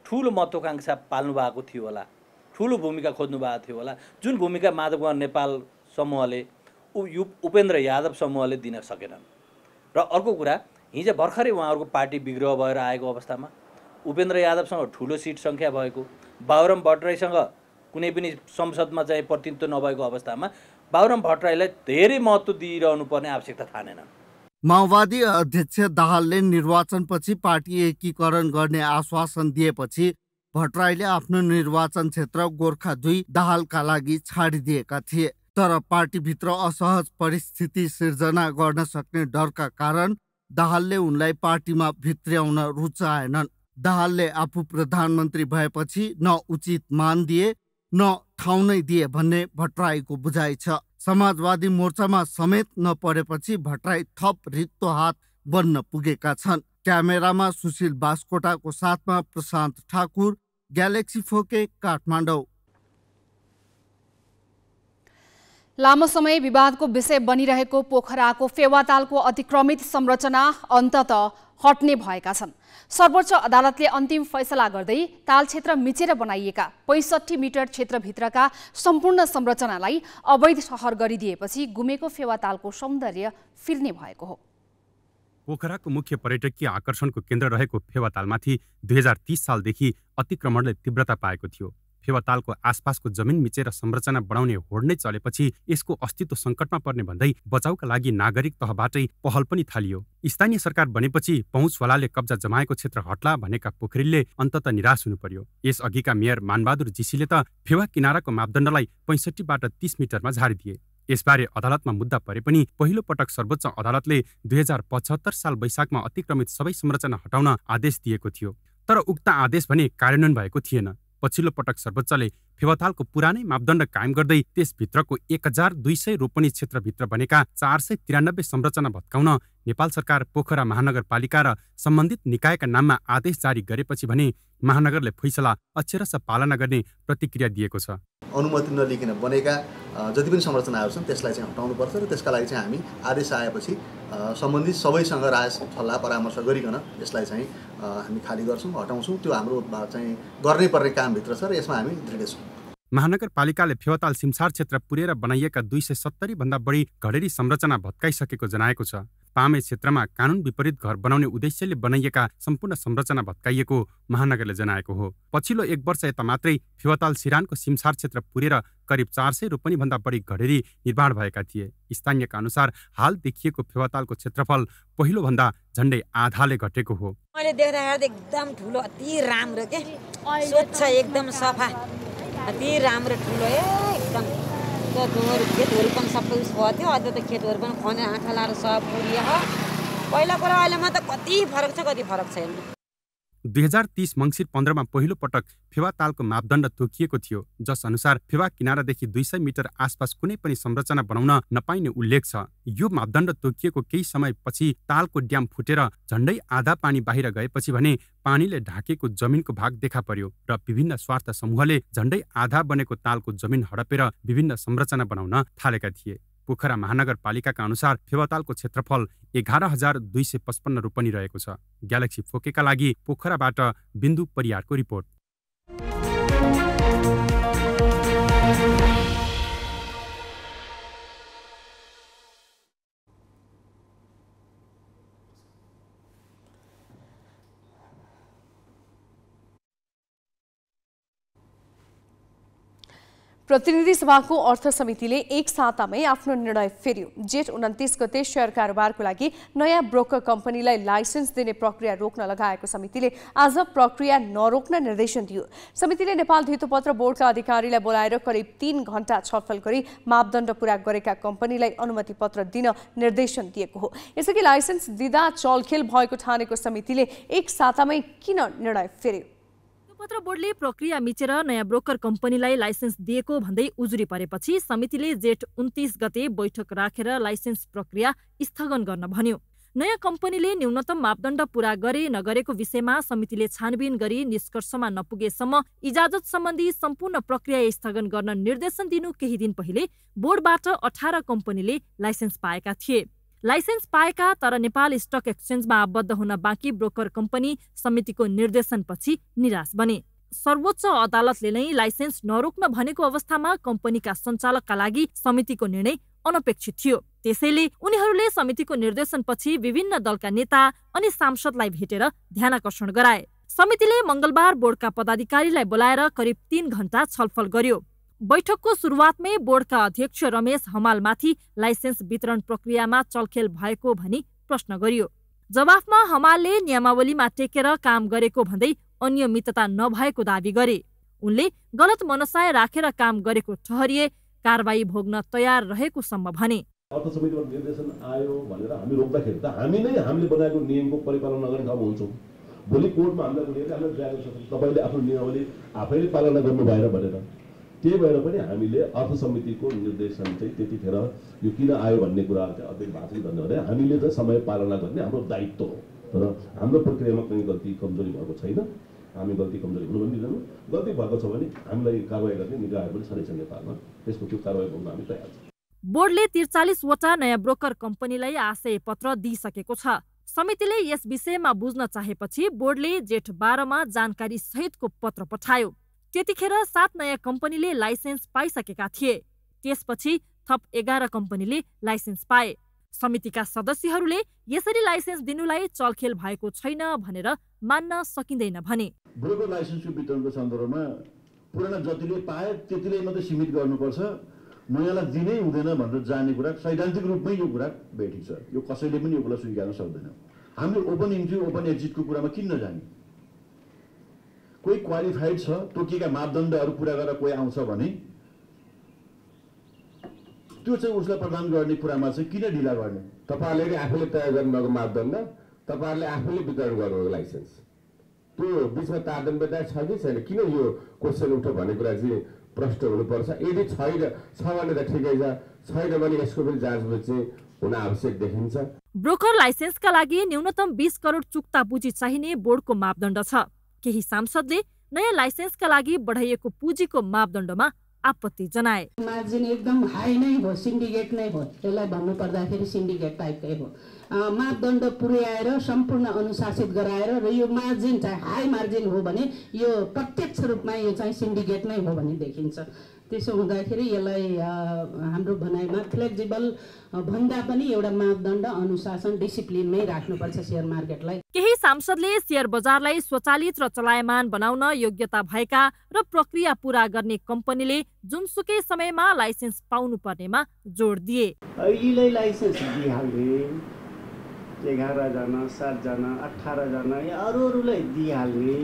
ठुलो महत्वाकांक्षा पाल्नु भएको थियो होला, ठुलो भूमिका खोज्नु भएको थियो होला, जुन भूमिका माधव कुमार नेपाल समूहले उपेन्द्र यादव समूहले दिन सकेनन्। र अर्को कुरा, हिजो भर्खरै उहाँहरूको पार्टी विग्रह भएर आएको अवस्थामा उपेन्द्र यादवसँग ठुलो सिट सङ्ख्या भएको, बाबुराम भट्टराईसँग कुनै पनि संसदमा चाहिँ प्रतिनिधित्व नभएको अवस्थामा बाबुराम भट्टराईलाई धेरै महत्त्व दिइरहनु पर्ने आवश्यकता ठानेन। माओवादी अध्यक्ष दाहालले निर्वाचनपछि पार्टी एकीकरण गर्ने आश्वासन दिएपछि भट्टराईले आफ्नो निर्वाचन क्षेत्र गोर्खा 2 दाहालका लागि छाडिदिएका थिए। तर पार्टीभित्र असहज परिस्थिति सिर्जना गर्न सक्ने डरका कारण दाहालले उनलाई पार्टीमा भित्र्याउन रुचाएनन्। दाहालले आफू प्रधानमन्त्री भएपछि न उचित मान दिए न ठाउँ नै दिए भन्ने भट्टराईको बुझाइ छ। समाजवादी मोर्चामा समेत नपरेपछि भट्टराई थप रित्तो हात बन्न पुगेका छन्। क्यामेरामा सुशील बास्कोटाको साथमा प्रशान्त ठाकुर, ग्यालेक्सी फोके, काठमाडौँ। लामो समय विवादको विषय बनिरहेको पोखराको फेवातालको अतिक्रमित संरचना अन्ततः हट्ने भएका छन्। सर्वोच्च अदालतले अन्तिम फैसला गर्दै ताल क्षेत्र मिचेर बनाइएका 65 मिटर क्षेत्रभित्रका सम्पूर्ण संरचनालाई अवैध शहर गरिदिएपछि गुमेको फेवातालको सौन्दर्य फिर्ने भएको हो। पोखराको मुख्य पर्यटकीय आकर्षणको केन्द्र रहेको फेवातालमाथि 2030 सालदेखि अतिक्रमणले तीव्रता पाएको थियो। फेवातालको आसपासको जमिन मिचेर संरचना बढाउने होड नै चलेपछि यसको अस्तित्व सङ्कटमा पर्ने भन्दै बचाउका लागि नागरिक तहबाटै पहल पनि थालियो। स्थानीय सरकार बनेपछि पहुँचवालाले कब्जा जमाएको क्षेत्र हट्ला भनेका पोखरेलले अन्ततः निराश हुनु पर्यो। यस अघिका मेयर मानबहादुर जीसीले त फेवा किनाराको मापदण्डलाई 65 बाट 30 मिटरमा झारिदिए। यसबारे अदालतमा मुद्दा परे पनि पहिलो पटक सर्वोच्च अदालतले 2075 साल वैशाखमा अतिक्रमित सबै संरचना हटाउन आदेश दिएको थियो। तर उक्त आदेश भने कार्यान्वयन भएको थिएन। पछिल्लो पटक सर्वोच्चले फेवातालको पुरानै मापदण्ड कायम गर्दै त्यसभित्रको 1200 रोपनी क्षेत्रभित्र बनेका 493 संरचना भत्काउन नेपाल सरकार, पोखरा महानगरपालिका र सम्बन्धित निकायका नाममा आदेश जारी गरेपछि भने महानगरले फैसला अक्षरशः पालना गर्ने प्रतिक्रिया दिएको छ। अनुमति नलिकन बनेका जति पनि संरचनाहरू छन् त्यसलाई चाहिँ हटाउनुपर्छ र त्यसका लागि चाहिँ हामी आदेश आएपछि सम्बन्धित सबैसँग राय सल्लाह परामर्श गरिकन यसलाई चाहिँ हामी खाली गर्छौँ, हटाउँछौँ। त्यो हाम्रो चाहिँ गर्नै पर्ने कामभित्र छ र यसमा हामी दृढ छौँ। महानगरपालिकाले फेवाताल सिमसार क्षेत्र पुरेर बनाइएका 270 भन्दा बढी घडेरी संरचना भत्काइसकेको जनाएको छ। पामे क्षेत्रमा कानुन विपरीत घर बनाउने उद्देश्यले बनाइएका सम्पूर्ण संरचना भत्काइएको महानगरले जनाएको हो। पछिल्लो 1 वर्ष यता मात्रै फेवाताल सिरानको सिमसार क्षेत्र पुरेर करिब 400 रोपनी भन्दा बढी घडेरी निर्माण भएका थिए। स्थानीयका अनुसार हाल देखिएको फेवातालको क्षेत्रफल पहिलो भन्दा झण्डै आधाले घटेको हो। मैले देख्दाखेरि एकदम ठुलो अति राम्रो के स्वच्छ एकदम सफा अति राम्रो ठुलो एकदम खेतहरू पनि सबै उस भयो थियो। अझ त खेतहरू पनि खने आँखा लाएर सब पुरियो। पहिलाको र अहिलेमा त कति फरक छ कति फरक छैन। 2030 मङ्सिर 15 मा पहिलो पटक फेवातालको मापदण्ड तोकिएको थियो, जस अनुसार फेवा किनारादेखि 200 मिटर आसपास कुनै पनि संरचना बनाउन नपाइने उल्लेख छ। यो मापदण्ड तोकिएको केही समयपछि तालको ड्याम फुटेर झण्डै आधा पानी बाहिर गएपछि भने पानीले ढाकेको जमिनको भाग देखा पर्यो र विभिन्न स्वार्थ समूहले झण्डै आधा बनेको तालको जमिन हडपेर विभिन्न संरचना बनाउन थालेका थिए। पोखरा महानगरपालिकाका अनुसार फेवातालको क्षेत्रफल 11,255 रोपनी रहेको छ। ग्यालेक्सी फोकेका लागि पोखराबाट बिन्दु परियारको रिपोर्ट। प्रतिनिधि सभाको अर्थ समितिले एक सातामै आफ्नो निर्णय फेर्यो। जेठ 29 गते शेयर कारोबारको लागि नयाँ ब्रोकर कम्पनीलाई लाइसेन्स दिने प्रक्रिया रोक्न लगाएको समितिले आज प्रक्रिया नरोक्न निर्देशन दियो। समितिले नेपाल धितोपत्र बोर्डका अधिकारीलाई बोलाएर करिब 3 घण्टा छलफल गरी मापदण्ड पूरा गरेका कम्पनीलाई अनुमति पत्र दिन निर्देशन दिएको हो। यसअघि लाइसेन्स दिँदा चलखेल भएको ठानेको समितिले एक सातामै किन निर्णय फेर्यो? पत्र बोर्डले प्रक्रिया मिचेर नयाँ ब्रोकर कम्पनीलाई लाइसेन्स दिएको भन्दै उजुरी परेपछि समितिले जेठ 29 गते बैठक राखेर लाइसेन्स प्रक्रिया स्थगन गर्न भन्यो। नयाँ कम्पनीले न्यूनतम मापदण्ड पूरा गरे नगरेको विषयमा समितिले छानबिन गरी निष्कर्षमा नपुगेसम्म इजाजत सम्बन्धी सम्पूर्ण प्रक्रिया स्थगन गर्न निर्देशन दिनु केही दिन पहिले बोर्डबाट 18 कम्पनीले लाइसेन्स पाएका थिए। लाइसेन्स पाएका तर नेपाल स्टक एक्सचेन्जमा आबद्ध हुन बाँकी ब्रोकर कम्पनी समितिको निर्देशनपछि निराश बने। सर्वोच्च अदालतले नै लाइसेन्स नरोक्न भनेको अवस्थामा कम्पनीका सञ्चालकका लागि समितिको निर्णय अनपेक्षित थियो। त्यसैले उनीहरूले समितिको निर्देशनपछि विभिन्न दलका नेता अनि सांसदलाई भेटेर ध्यानाकर्षण गराए। समितिले मंगलबार बोर्डका पदाधिकारीलाई बोलाएर करिब 3 घण्टा छलफल गर्यो। बैठकको सुरुवातमै बोर्डका अध्यक्ष रमेश हमालमाथि लाइसेन्स वितरण प्रक्रियामा चलखेल भएको भनी प्रश्न गरियो। जवाफमा हमालले नियमावलीमा टेकेर काम गरेको भन्दै अनियमितता नभएको दावी गरे। उनले गलत मनसाय राखेर काम गरेको ठहरिए कारबाही भोग्न तयार रहेको सम्म भने। अर्थ समितिबाट निर्देशन आयो भनेर हामी रोक्दाखेरि त हामी नै हामीले बनाएको नियमको परिपालन नगर्ने ठाउँमा हुन्छौँ। भोलि कोर्टमा हामीलाई बोलेर हामीलाई ड्राइभर सक्छ तपाईँले आफ्नो नियमावली आफैले पालना गर्नु भएर भनेर। त्यही भएर पनि हामीले अर्थ समितिको निर्देशन चाहिँ त्यतिखेर यो किन आयो भन्ने कुरा चाहिँ अध्ययन भाषण गर्ने भने हामीले त समय पालना गर्ने हाम्रो दायित्व हो। तर हाम्रो प्रक्रियामा कहीँ गल्ती कमजोरी भएको छैन। हामी गल्ती कमजोरी हुनु पनि दिँदैनौँ। गल्ती भएको छ भने हामीलाई कारवाही गर्ने निकाय पनि छँदैछ नेपालमा। त्यसको त्यो कारवाही गर्न हामी तयार छौँ। बोर्डले 43 वटा नयाँ ब्रोकर कम्पनीलाई आशय पत्र दिइसकेको छ। समितिले यस विषयमा बुझ्न चाहेपछि बोर्डले जेठ 12 मा जानकारी सहितको पत्र पठायो। त्यतिखेर 7 नयाँ कम्पनीले लाइसेन्स पाइसकेका थिए। त्यसपछि थप 11 कम्पनीले लाइसेन्स पाए। समितिका सदस्यहरूले यसरी लाइसेन्स दिनुलाई चलखेल भएको छैन भनेर मान्न सकिँदैन भने। ब्रोकर लाइसेन्सको वितरणको सन्दर्भमा पुराना जतिले पाए त्यतिले मात्रै सीमित गर्नुपर्छ, नयाँलाई दिनै हुँदैन भनेर जाने कुरा सैद्धान्तिक रूपमै यो कुरा बैठक छ। यो कसैले पनि यो कुरा स्वीकार्न सक्दैन। हामीले ओपन इन्ट्री ओपन एक्जिटको कुरामा किन नजाने? कोही क्वालिफाइड छ, तोकिएका मापदण्डहरू पुरा गरेर कोही आउँछ भने त्यो चाहिँ उसलाई प्रदान गर्ने कुरामा चाहिँ किन ढिला गर्ने? तपाईँहरूले आफूले तय गर्नुभएको मापदण्ड तपाईँहरूले आफूले वितरण गर्नुभएको लाइसेन्स त्यो बिचमा तारतम्य छ कि छैन? किन यो क्वेसन उठ्यो भन्ने कुरा चाहिँ प्रश्न हुनुपर्छ। यदि छ भने त ठिकै छ, छैन भने यसको पनि जाँचबुझ चाहिँ हुन आवश्यक देखिन्छ। ब्रोकर लाइसेन्सका लागि न्यूनतम 20 करोड चुक्ता पुँजी चाहिने बोर्डको मापदण्ड छ। केही सांसदले नयाँ लाइसेन्सका लागि बढाइएको पुँजीको मापदण्डमा आपत्ति जनाए। मार्जिन एकदम हाई नै हो, सिन्डिकेट नै हो। यसलाई भन्नु पर्दाखेरि सिन्डिकेट टाइपकै हो। मापदण्ड पुर्याएर सम्पूर्ण अनुशासित गराएर र यो मार्जिन चाहिँ हाई मार्जिन हो भने यो प्रत्यक्ष रूपमा यो चाहिँ सिन्डिकेट नै हो भन्ने देखिन्छ। त्यसो हुँदाखेरि यसलाई हाम्रो भनाइमा फ्लेक्जिबल भन्दा पनि एउटा मापदण्ड अनुशासन डिसिप्लिनमै राख्नुपर्छ सेयर मार्केटलाई। केही सांसदले शेयर बजारलाई स्वचालित र चलायमान बनाउन योग्यता भएका र प्रक्रिया पूरा गर्ने कम्पनीले जुनसुकै समयमा लाइसेन्स पाउनु पर्नेमा जोड दिए। अहिले लाइसेन्स दिइहाल्ने 11 जना 7 जना 18 जना या अरूलाई दिइहाल्ने,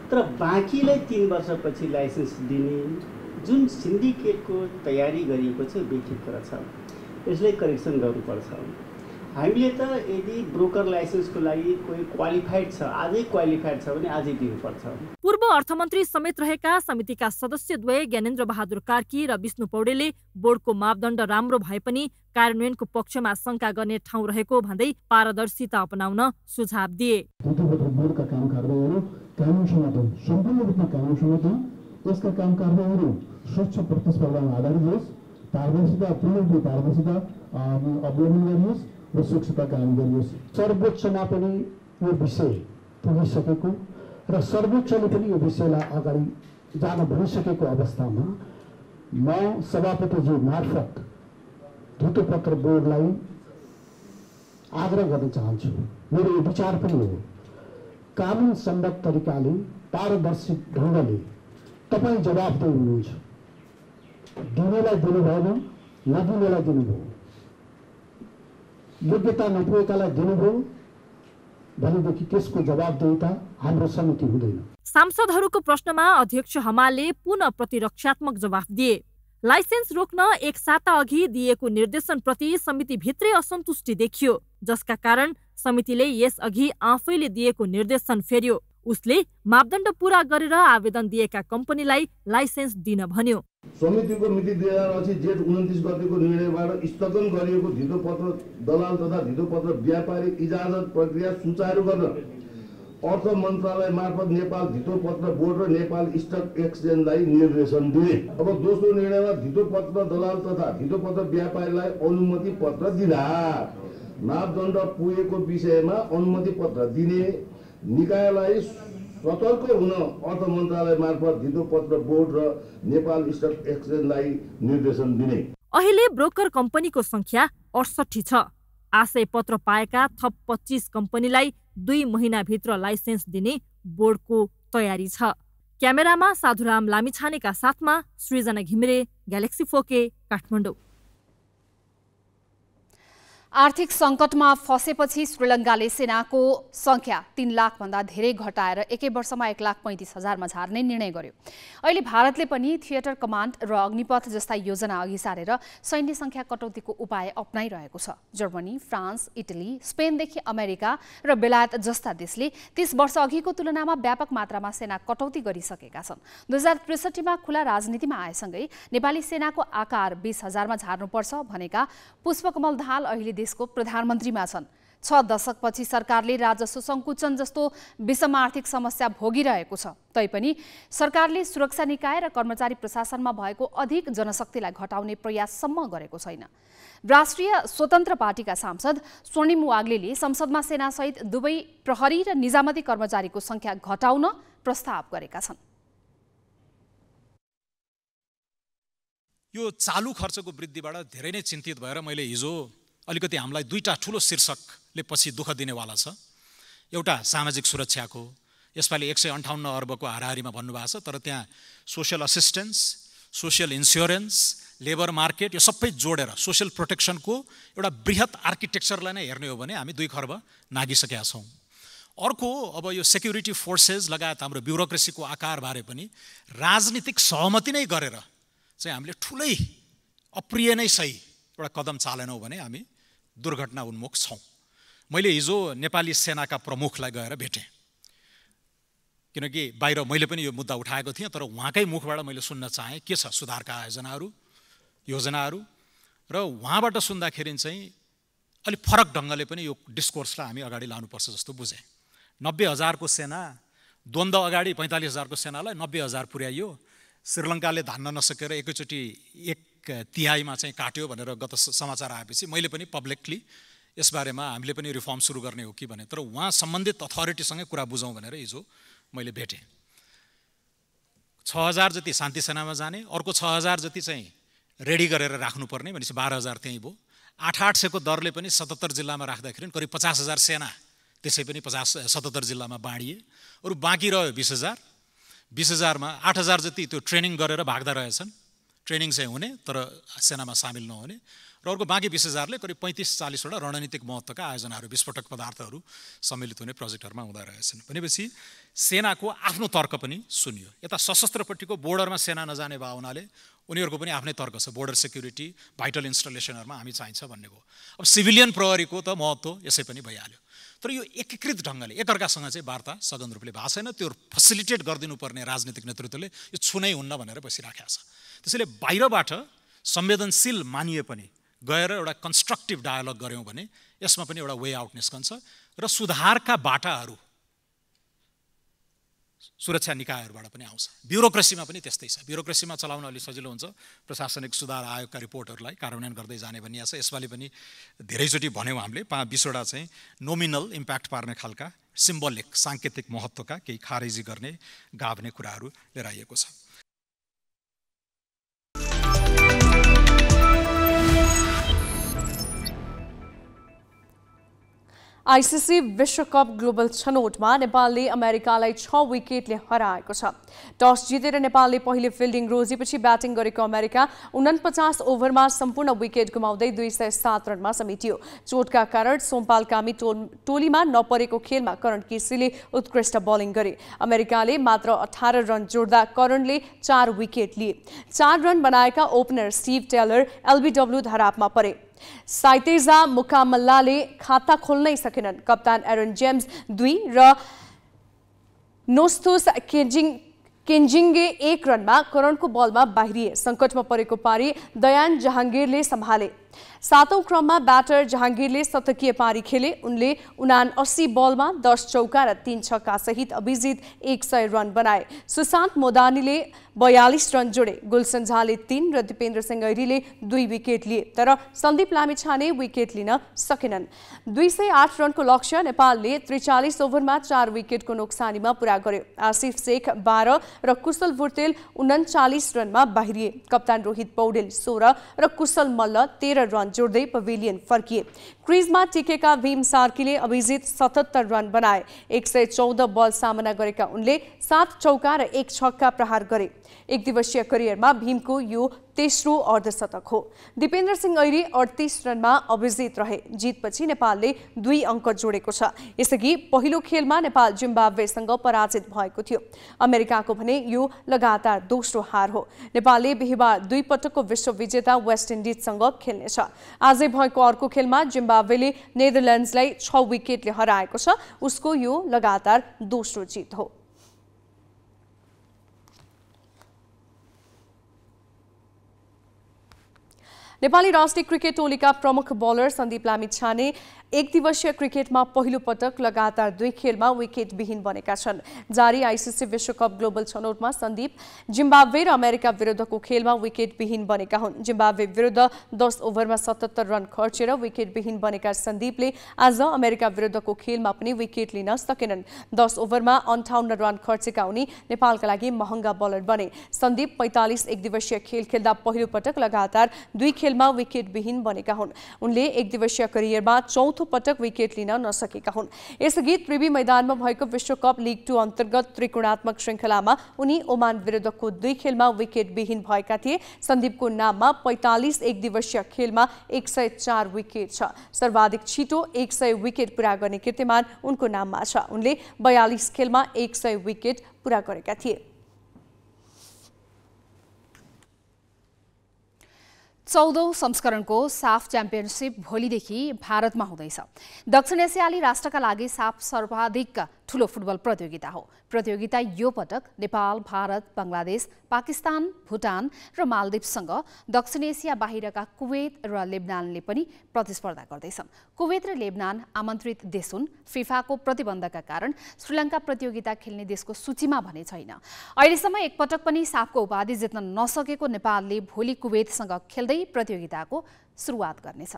तर बाँकीलाई 3 वर्षपछि लाइसेन्स दिने जुन सिन्डिकेटको तयारी गरिएको छ बेठिक कुरा छ। यसलाई करेक्सन गर्नुपर्छ। हामीले त यदि ब्रोकर लाइसेन्सको लागि कोही क्वालिफाइड छ, आजै क्वालिफाइड छ भने आजै दिनुपर्छ। पूर्व अर्थमन्त्री समेत रहेका समितिका सदस्यद्वय ज्ञानेन्द्र बहादुर कार्की र विष्णु पौडेलले बोर्डको मापदण्ड राम्रो भए पनि कार्यान्वयनको पक्षमा शंका गर्ने ठाउँ रहेको भन्दै पारदर्शिता अपनाउन सुझाव दिए। बोर्डका काम कारबाहीहरू कानुन सम्मत हुन्, सम्पूर्ण रूपमा कानुन सम्मत हुन्। यसका काम कारबाहीहरू स्वच्छ प्रतिस्पर्धामा आधारित होस्, पारदर्शिता पूर्ण पारदर्शिता अवलम्बन गरियोस् र स्वच्छता कायम गरियोस्। सर्वोच्चमा पनि यो विषय पुगिसकेको र सर्वोच्चले पनि यो विषयलाई अगाडि जान भनिसकेको अवस्थामा म सभापतिजी मार्फत धितोपत्र बोर्डलाई आग्रह गर्न चाहन्छु। मेरो यो विचार पनि हो, कानुन सम्बद्ध तरिकाले पारदर्शी ढङ्गले तपाईँ जवाफदेही हुनुहुन्छ। दिनेलाई दिनु भएन, नदिनेलाई दिनुभयो, योग्यता नपुगेकालाई दिनुभयो भनेदेखि त्यसको जवाफदेहिता हाम्रो समिति हुँदैन। सांसदहरूको प्रश्नमा अध्यक्ष हमालले पुनः प्रतिरक्षात्मक जवाफ दिए। लाइसेन्स रोक्न एक साता अघि दिएको निर्देशनप्रति समितिभित्रै असन्तुष्टि देखियो, जसका कारण समितिले यसअघि आफैले दिएको निर्देशन फेर्यो। उसले मापदण्ड पूरा गरेर आवेदन दिएका कम्पनीलाई लाइसेन्स दिन भन्यो। समितिको मिति 2080 जेठ 29 गतेको निर्णयबाट स्थगन गरिएको धितोपत्र दलाल तथा धितोपत्र व्यापारिक इजाजत प्रक्रिया सुचारू गर्न अर्थ मन्त्रालय मार्फत नेपाल धितोपत्र बोर्ड र नेपाल स्टक एक्सचेन्जलाई निर्देशन दिए। अब दोस्रो निर्णयमा धितोपत्र दलाल तथा धितोपत्र व्यापारीलाई अनुमति पत्र दिँदा मापदण्ड पुगेको विषयमा अनुमति पत्र दिने, निकायलाई सतर्क हुन अर्थ मन्त्रालय मार्फत धितोपत्र बोर्ड र नेपाल स्टक एक्सचेन्जलाई निर्देशन दिने। अहिले ब्रोकर कम्पनीको संख्या 68 छ। आशय पत्र पाएका थप 25 कम्पनीलाई 2 महिनाभित्र लाइसेन्स दिने बोर्डको तयारी छ। क्यामेरामा साधुराम लामिछानेका साथमा सृजना घिमिरे, ग्यालेक्सी 4K, काठमाडौँ। आर्थिक सङ्कटमा फसेपछि श्रीलङ्काले सेनाको संख्या 3 लाखभन्दा धेरै घटाएर एकै वर्षमा 1,35,000मा झार्ने निर्णय गर्यो। अहिले भारतले पनि थिएटर कमान्ड र अग्निपथ जस्ता योजना अघि सारेर सैन्य संख्या कटौतीको उपाय अपनाइरहेको छ। जर्मनी, फ्रान्स, इटली, स्पेनदेखि अमेरिका र बेलायत जस्ता देशले 30 वर्ष अघिको तुलनामा व्यापक मात्रामा सेना कटौती गरिसकेका छन्। 2063मा खुला राजनीतिमा आएसँगै नेपाली सेनाको आकार 20,000मा झार्नुपर्छ भनेका पुष्पकमल दाहाल अहिले देशको प्रधानमन्त्रीमा छन्। 6 दशकपछि सरकारले राजस्व सङ्कुचन जस्तो विषम आर्थिक समस्या भोगिरहेको छ। तैपनि सरकारले सुरक्षा निकाय र कर्मचारी प्रशासनमा भएको अधिक जनशक्तिलाई घटाउने प्रयाससम्म गरेको छैन। राष्ट्रिय स्वतन्त्र पार्टीका सांसद स्वर्णिम वाग्लेले संसदमा सेनासहित दुवै प्रहरी र निजामती कर्मचारीको संख्या घटाउन प्रस्ताव गरेका छन्। यो चालु खर्चको वृद्धिबाट धेरै नै चिन्तित भएर मैले हिजो अलिकति हामीलाई 2टा ठुलो शीर्षकले पछि दुःख दिनेवाला छ। एउटा सामाजिक सुरक्षाको, यसपालि 158 अर्बको हाराहारीमा भन्नुभएको छ, तर त्यहाँ social assistance, social insurance, labour market यो सबै जोडेर सोसियल प्रोटेक्सनको एउटा बृहत आर्किटेक्चरलाई नै हेर्ने हो भने हामी 2 खर्ब नागिसकेका छौँ। अर्को अब यो सेक्युरिटी फोर्सेस लगायत हाम्रो ब्युरोक्रेसीको आकारबारे पनि राजनीतिक सहमति नै गरेर चाहिँ हामीले ठुलै अप्रिय नै सही एउटा कदम चालेनौँ भने हामी दुर्घटना उन्मुख छौँ। मैले हिजो नेपाली सेनाका प्रमुखलाई गएर भेटेँ, किनकि बाहिर मैले पनि यो मुद्दा उठाएको थिएँ, तर उहाँकै मुखबाट मैले सुन्न चाहेँ के छ सुधारका योजनाहरू र उहाँबाट सुन्दाखेरि चाहिँ अलिक फरक ढङ्गले पनि यो डिस्कोर्सलाई हामी अगाडि लानुपर्छ जस्तो बुझेँ। 90,000को सेना, द्वन्द्व अगाडि 45,000को सेनालाई 90,000 पुर्याइयो। श्रीलङ्काले धान्न नसकेर एकैचोटि 1/3 चाहिँ काट्यो भनेर गत समाचार आएपछि मैले पनि पब्लिकली यसबारेमा हामीले पनि रिफर्म सुरु गर्ने हो कि भने, तर उहाँ सम्बन्धित अथोरिटीसँगै कुरा बुझौँ भनेर हिजो मैले भेटेँ। 6000 जति शान्ति सेनामा जाने, अर्को 6000 जति चाहिँ रेडी गरेर राख्नुपर्ने, भनेपछि 12000 त्यहीँ भयो। 800-800 को दरले पनि 77 जिल्लामा राख्दाखेरि करिब 50,000 सेना त्यसै पनि 77 जिल्लामा बाँडिए। अरू बाँकी रह्यो 20,000। 20,000 मा 8,000 जति त्यो ट्रेनिङ गरेर भाग्दा रहेछन्, ट्रेनिङ चाहिँ हुने तर सेनामा सामेल नहुने, र अर्को बाँकी 20,000ले करिब 35-40 वटा रणनीतिक महत्त्वका आयोजनाहरू, विस्फोटक पदार्थहरू सम्मिलित हुने प्रोजेक्टहरूमा हुँदा रहेछन्। भनेपछि सेनाको आफ्नो तर्क पनि सुनियो। यता सशस्त्रपट्टिको बोर्डरमा सेना नजाने भए हुनाले उनीहरूको पनि आफ्नै तर्क छ, बोर्डर सेक्युरिटी, भाइटल इन्स्टलेसनहरूमा हामी चाहिन्छ भन्ने भयो। अब सिभिलियन प्रहरीको त महत्त्व यसै पनि भइहाल्यो, तर यो एकीकृत ढङ्गले एकअर्कासँग चाहिँ वार्ता सघन रूपले भएको छैन। त्यो फेसिलिटेट गरिदिनुपर्ने राजनीतिक नेतृत्वले यो छुनै हुन्न भनेर बसिराखेको छ। त्यसैले बाहिरबाट संवेदनशील मानिए पनि गएर एउटा कन्स्ट्रक्टिभ डायलग गऱ्यौँ भने यसमा पनि एउटा वे आउट निस्कन्छ र सुधारका बाटाहरू सुरक्षा निकायहरूबाट पनि आउँछ। ब्युरोक्रेसीमा पनि त्यस्तै छ, ब्युरोक्रेसीमा चलाउन अलि सजिलो हुन्छ। प्रशासनिक सुधार आयोगका रिपोर्टहरूलाई कार्यान्वयन गर्दै जाने भनिएको छ। यसपालि पनि धेरैचोटि भन्यौँ हामीले 5-20 वटा चाहिँ नोमिनल इम्प्याक्ट पार्ने खालका सिम्बोलिक साङ्केतिक महत्त्वका केही खारेजी गर्ने गाभ्ने कुराहरू लिएर आइएको छ। आइसिसी विश्वकप ग्लोबल छनौटमा नेपालले अमेरिकालाई 6 विकेटले हराएको छ। टस जितेर नेपालले पहिले फिल्डिङ रोजेपछि ब्याटिङ गरेको अमेरिका 49 ओभरमा सम्पूर्ण विकेट गुमाउँदै 207 रनमा समेटियो। चोटका कारण सोमपाल कामी टोलीमा नपरेको खेलमा करण केसीले उत्कृष्ट बलिङ गरे। अमेरिकाले मात्र 18 रन जोड्दा करणले 4 विकेट लिए। 4 रन बनाएका ओपनर स्टिभ टेलर एलबीडब्ल्यू धरापमा परे। साइतेजा मुकामल्लाले खाता खोल्नै सकेनन्। कप्तान एरन जेम्स 2 र नोस्तोस केन्जिङ्गे 1 रनमा करणको बलमा बाहिरिए। सङ्कटमा परेको पारी दयान जहाङ्गीरले सम्हाले। 7औं क्रममा ब्याटर जहाङ्गीरले शतकीय पारी खेले। उनले 79 बलमा 10 चौका र 3 छक्का सहित अभिजित 100 रन बनाए। सुशान्त मोदानीले 42 रन जोडे। गुलसन झाले 3 र दिपेन्द्र सिंह ऐरीले 2 विकेट लिए, तर सन्दीप लामिछाने विकेट लिन सकेनन्। 208 रनको लक्ष्य नेपालले 43 ओभरमा 4 विकेटको नोक्सानीमा पूरा गर्यो। आसिफ शेख 12 र कुशल भुर्तेल 39 रनमा बाहिरिए। कप्तान रोहित पौडेल 16 र कुशल मल्ल 13 रन जोड्दै पवेलियन फर्किए। क्रिजमा टिकेका भीम सार्कीले अभिजित 77 रन बनाए। 114 बल सामना गरेका उनले 7 चौका र 1 छक्का प्रहार गरे। एक दिवसीय करियरमा भीमको यो तेस्रो अर्धशतक हो। दिपेन्द्र सिंह ऐरी 38 रनमा अभिजित रहे। जितपछि नेपालले 2 अङ्क जोडेको छ। यसअघि पहिलो खेलमा नेपाल जिम्बाब्वेसँग पराजित भएको थियो। अमेरिकाको भने यो लगातार दोस्रो हार हो। नेपालले बिहीबार 2 पटकको विश्व विजेता वेस्ट इन्डिजसँग खेल्नेछ। आजै भएको अर्को खेलमा जिम्बाब्वेले नेदरल्यान्ड्सलाई 6 विकेटले हराएको छ। उसको यो लगातार दोस्रो जित हो। नेपाली राष्ट्रिय क्रिकेट टोलीका प्रमुख बलर सन्दीप लामिछाने एक दिवसीय क्रिकेटमा पहिलो पटक लगातार 2 खेलमा विकेटविहीन बनेका छन्। जारी आइसिसी विश्वकप ग्लोबल छनौटमा सन्दीप जिम्बाब्वे र अमेरिका विरुद्धको खेलमा विकेटविहीन बनेका हुन्। जिम्बाब्वे विरुद्ध 10 ओभरमा 77 रन खर्चेर विकेटविहीन बनेका सन्दीपले आज अमेरिका विरुद्धको खेलमा पनि विकेट लिन सकेनन्। 10 ओभरमा 58 रन खर्चेका उनी नेपालका लागि महँगा बलर बने। सन्दीप 45 एक दिवसीय खेल खेल्दा पहिलो पटक लगातार 2 खेलमा विकेटविहीन बनेका हुन्। उनले एक दिवसीय करियरमा चौथो पटक विकेट लिन नसकेका हुन्। यसअघि त्रिवी मैदानमा भएको विश्वकप लिग 2 अन्तर्गत त्रिकोणात्मक श्रृङ्खलामा उनी ओमान विरुद्धको 2 खेलमा विकेटविहीन भएका थिए। सन्दीपको नाममा 45 एक दिवसीय खेलमा 104 विकेट छ। सर्वाधिक छिटो 100 विकेट पूरा गर्ने कीर्तिमान उनको नाममा छ। उनले 42 खेलमा 100 विकेट पूरा गरेका थिए। 14औं संस्करणको साफ च्याम्पियनसिप भोलिदेखि भारतमा हुँदैछ। दक्षिण एसियाली राष्ट्रका लागि साफ सर्वाधिक ठूलो फुटबल प्रतियोगिता हो। प्रतियोगिता यो पटक नेपाल, भारत, बंगलादेश, पाकिस्तान, भुटान र मालदिप्ससँग दक्षिण एसिया बाहिरका कुवेत र लेबनानले पनि प्रतिस्पर्धा गर्दैछन्। कुवेत र लेबनान आमन्त्रित देश हुन्। फिफाको प्रतिबन्धका कारण श्रीलङ्का प्रतियोगिता खेल्ने देशको सूचीमा भने छैन। अहिलेसम्म एकपटक पनि साफको उपाधि जित्न नसकेको नेपालले भोलि कुवेतसँग खेल्दै प्रतियोगिताको सुरुवात गर्नेछ।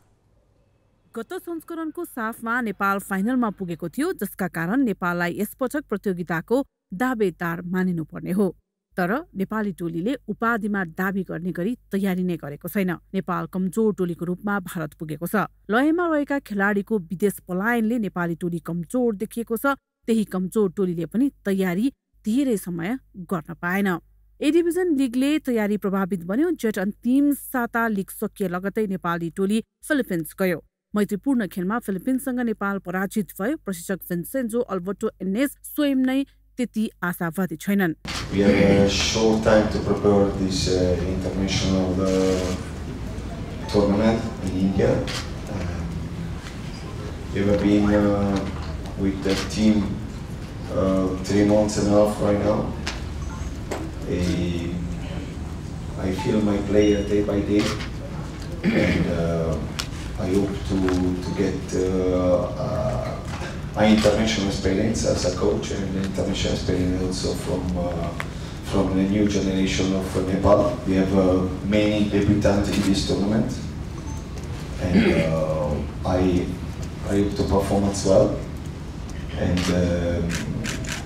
गत संस्करणको साफमा नेपाल फाइनलमा पुगेको थियो, जसका कारण नेपाललाई यसपटक प्रतियोगिताको दावेदार मानिनुपर्ने हो। तर नेपाली टोलीले उपाधिमा दाबी गर्ने गरी तयारी नै गरेको छैन। नेपाल कमजोर टोलीको रूपमा भारत पुगेको छ। लयमा रहेका खेलाडीको विदेश पलायनले नेपाली टोली कमजोर देखिएको छ। त्यही कमजोर टोलीले पनि तयारी धेरै समय गर्न पाएन। ए डिभिजन लिगले तयारी प्रभावित बन्यो। जेठ अन्तिम साता लिग सकिए लगतै नेपाली टोली फिलिपिन्स गयो। मैत्रीपूर्ण खेलमा फिलिपिन्ससँग नेपाल पराजित भयो। प्रशिक्षक भिन्सेन्जो अल्बर्टो एन्नेस स्वयं नै त्यति आशावादी छैनन्। We have a short time to prepare this international tournament in India. We have been with the team 3 months and a half right now. I feel my player day by day, and I hope to get my international experience as a coach and international experience also from the new generation of Nepal. We have many debutants in this tournament, and I hope to perform as well. And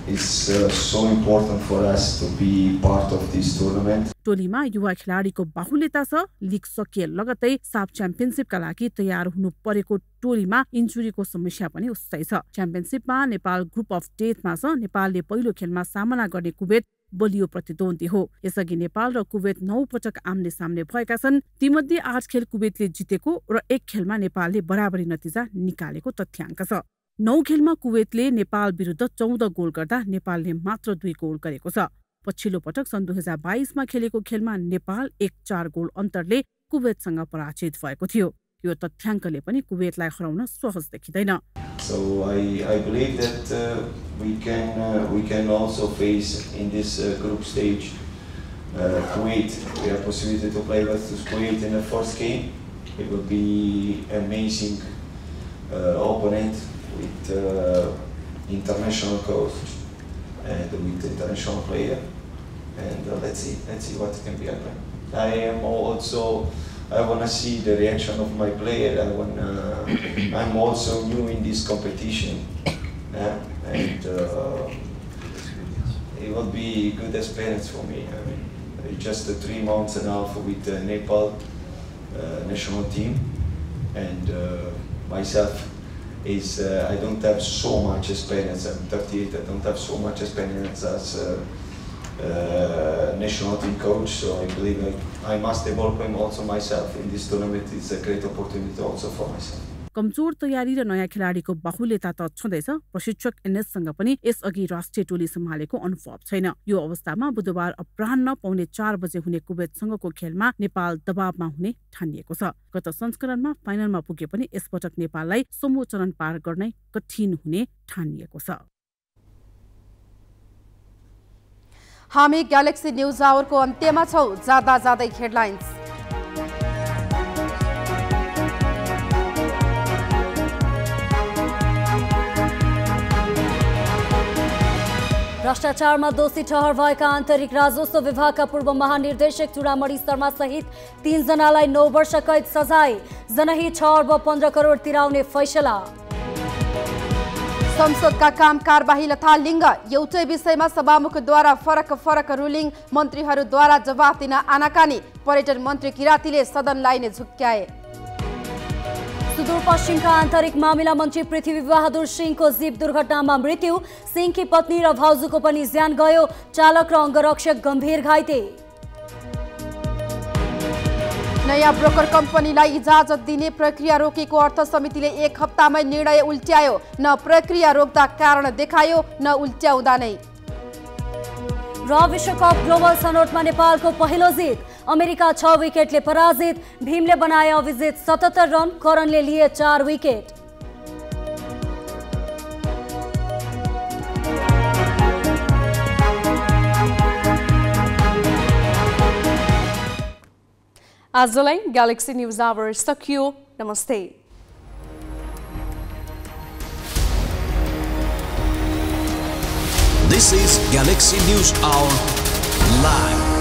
it's so important for us to be part of this tournament. टोलीमा युवा खेलाडीको बाहुल्यता छ। League सकिए लगतै साफ च्याम्पियनशिपका लागि तयार हुनु परेको टोलीमा इन्जुरीको समस्या पनि उस्तै छ। च्याम्पियनशिपमा नेपाल ग्रुप अफ डेथमा छ। नेपालले पहिलो खेलमा सामना गर्ने कुवेत बलियो प्रतिद्वन्दी हो। यसअघि नेपाल र कुवेत 9 पटक आम्ने सामने भएका छन्। तीमध्ये 8 खेल कुवेतले जितेको र 1 खेलमा नेपालले बराबरी नतिजा निकालेको तथ्याङ्क छ। 9 खेलमा कुवेतले नेपाल विरुद्ध 14 गोल गर्दा नेपालले मात्र 2 गोल गरेको छ। पछिल्लो पटक सन् 2022 मा खेलेको खेलमा नेपाल 1-4 गोल अन्तरले कुवेतसँग पराजित भएको थियो। यो तथ्याङ्कले पनि कुवेतलाई हराउन सहज देखिँदैन। So I believe that we can also face in this group stage Kuwait. We have possibility to play versus Kuwait in the first game. It will be amazing opponent with international coach and with international player, and let's see what can be happen. I want to see the reaction of my player. I'm also new in this competition, and it will be a good experience for me. I mean, just 3 months and a half with the Nepal national team, and myself. I don't have so much experience. I'm 38. I don't have so much experience as national team coach. So I believe I must develop also myself in this tournament. It's a great opportunity also for myself. कमजोर तयारी र नयाँ खेलाडीको बाहुल्यता त छँदैछ। प्रशिक्षक एनएससँग पनि यसअघि राष्ट्रिय टोली सम्हालेको अनुभव छैन। यो अवस्थामा बुधबार अपराह्न 3:45 बजे हुने कुवेतसँगको खेलमा नेपाल दबावमा हुने ठानिएको छ। गत संस्करणमा फाइनलमा पुगे पनि यसपटक नेपाललाई समूह चरण पार गर्नै कठिन हुने ठानिएको छ। हामी ग्यालेक्सी न्यूज आवरको अन्त्यमा छौं। जाँदै हेडलाइन्स। भ्रष्टाचारमा दोषी ठहर भएका आन्तरिक राजस्व विभागका पूर्व महानिर्देशक चुडामणि शर्मा सहित 3 जनालाई 9 वर्ष कैद सजाय। जनहित 6 अर्ब 15 करोड तिराउने फैसला। संसदका काम कारबाही लथालिङ्ग। एउटै विषयमा सभामुखद्वारा फरक रुलिङ। मन्त्रीहरूद्वारा जवाफ दिन आनाकानी। पर्यटन मन्त्री किरातीले सदनलाई नै झुक्क्याए। सुदूरपश्चिमका आन्तरिक मामिला मन्त्री पृथ्वी बहादुर सिंहको जीप दुर्घटनामा मृत्यु। सिंहकी पत्नी र भाउजूको पनि ज्यान गयो। चालक र अङ्गरक्षक गम्भीर घाइते। नयाँ ब्रोकर कम्पनीलाई इजाजत दिने प्रक्रिया रोकेको अर्थ समितिले 1 हप्तामै निर्णय उल्ट्यायो। न प्रक्रिया रोक्दा कारण देखायो, न उल्ट्याउँदा नै। र विश्वकप ग्लोबल छनौटमा नेपालको पहिलो जित। अमेरिका 6 विकेटले पराजित। भीमले बनाए अभिजित 77 रन। करणले लिए 4 विकेट। आजलाई ग्यालेक्सी न्यूज आवर सकियो। नमस्ते। This is Galaxy News Hour Live.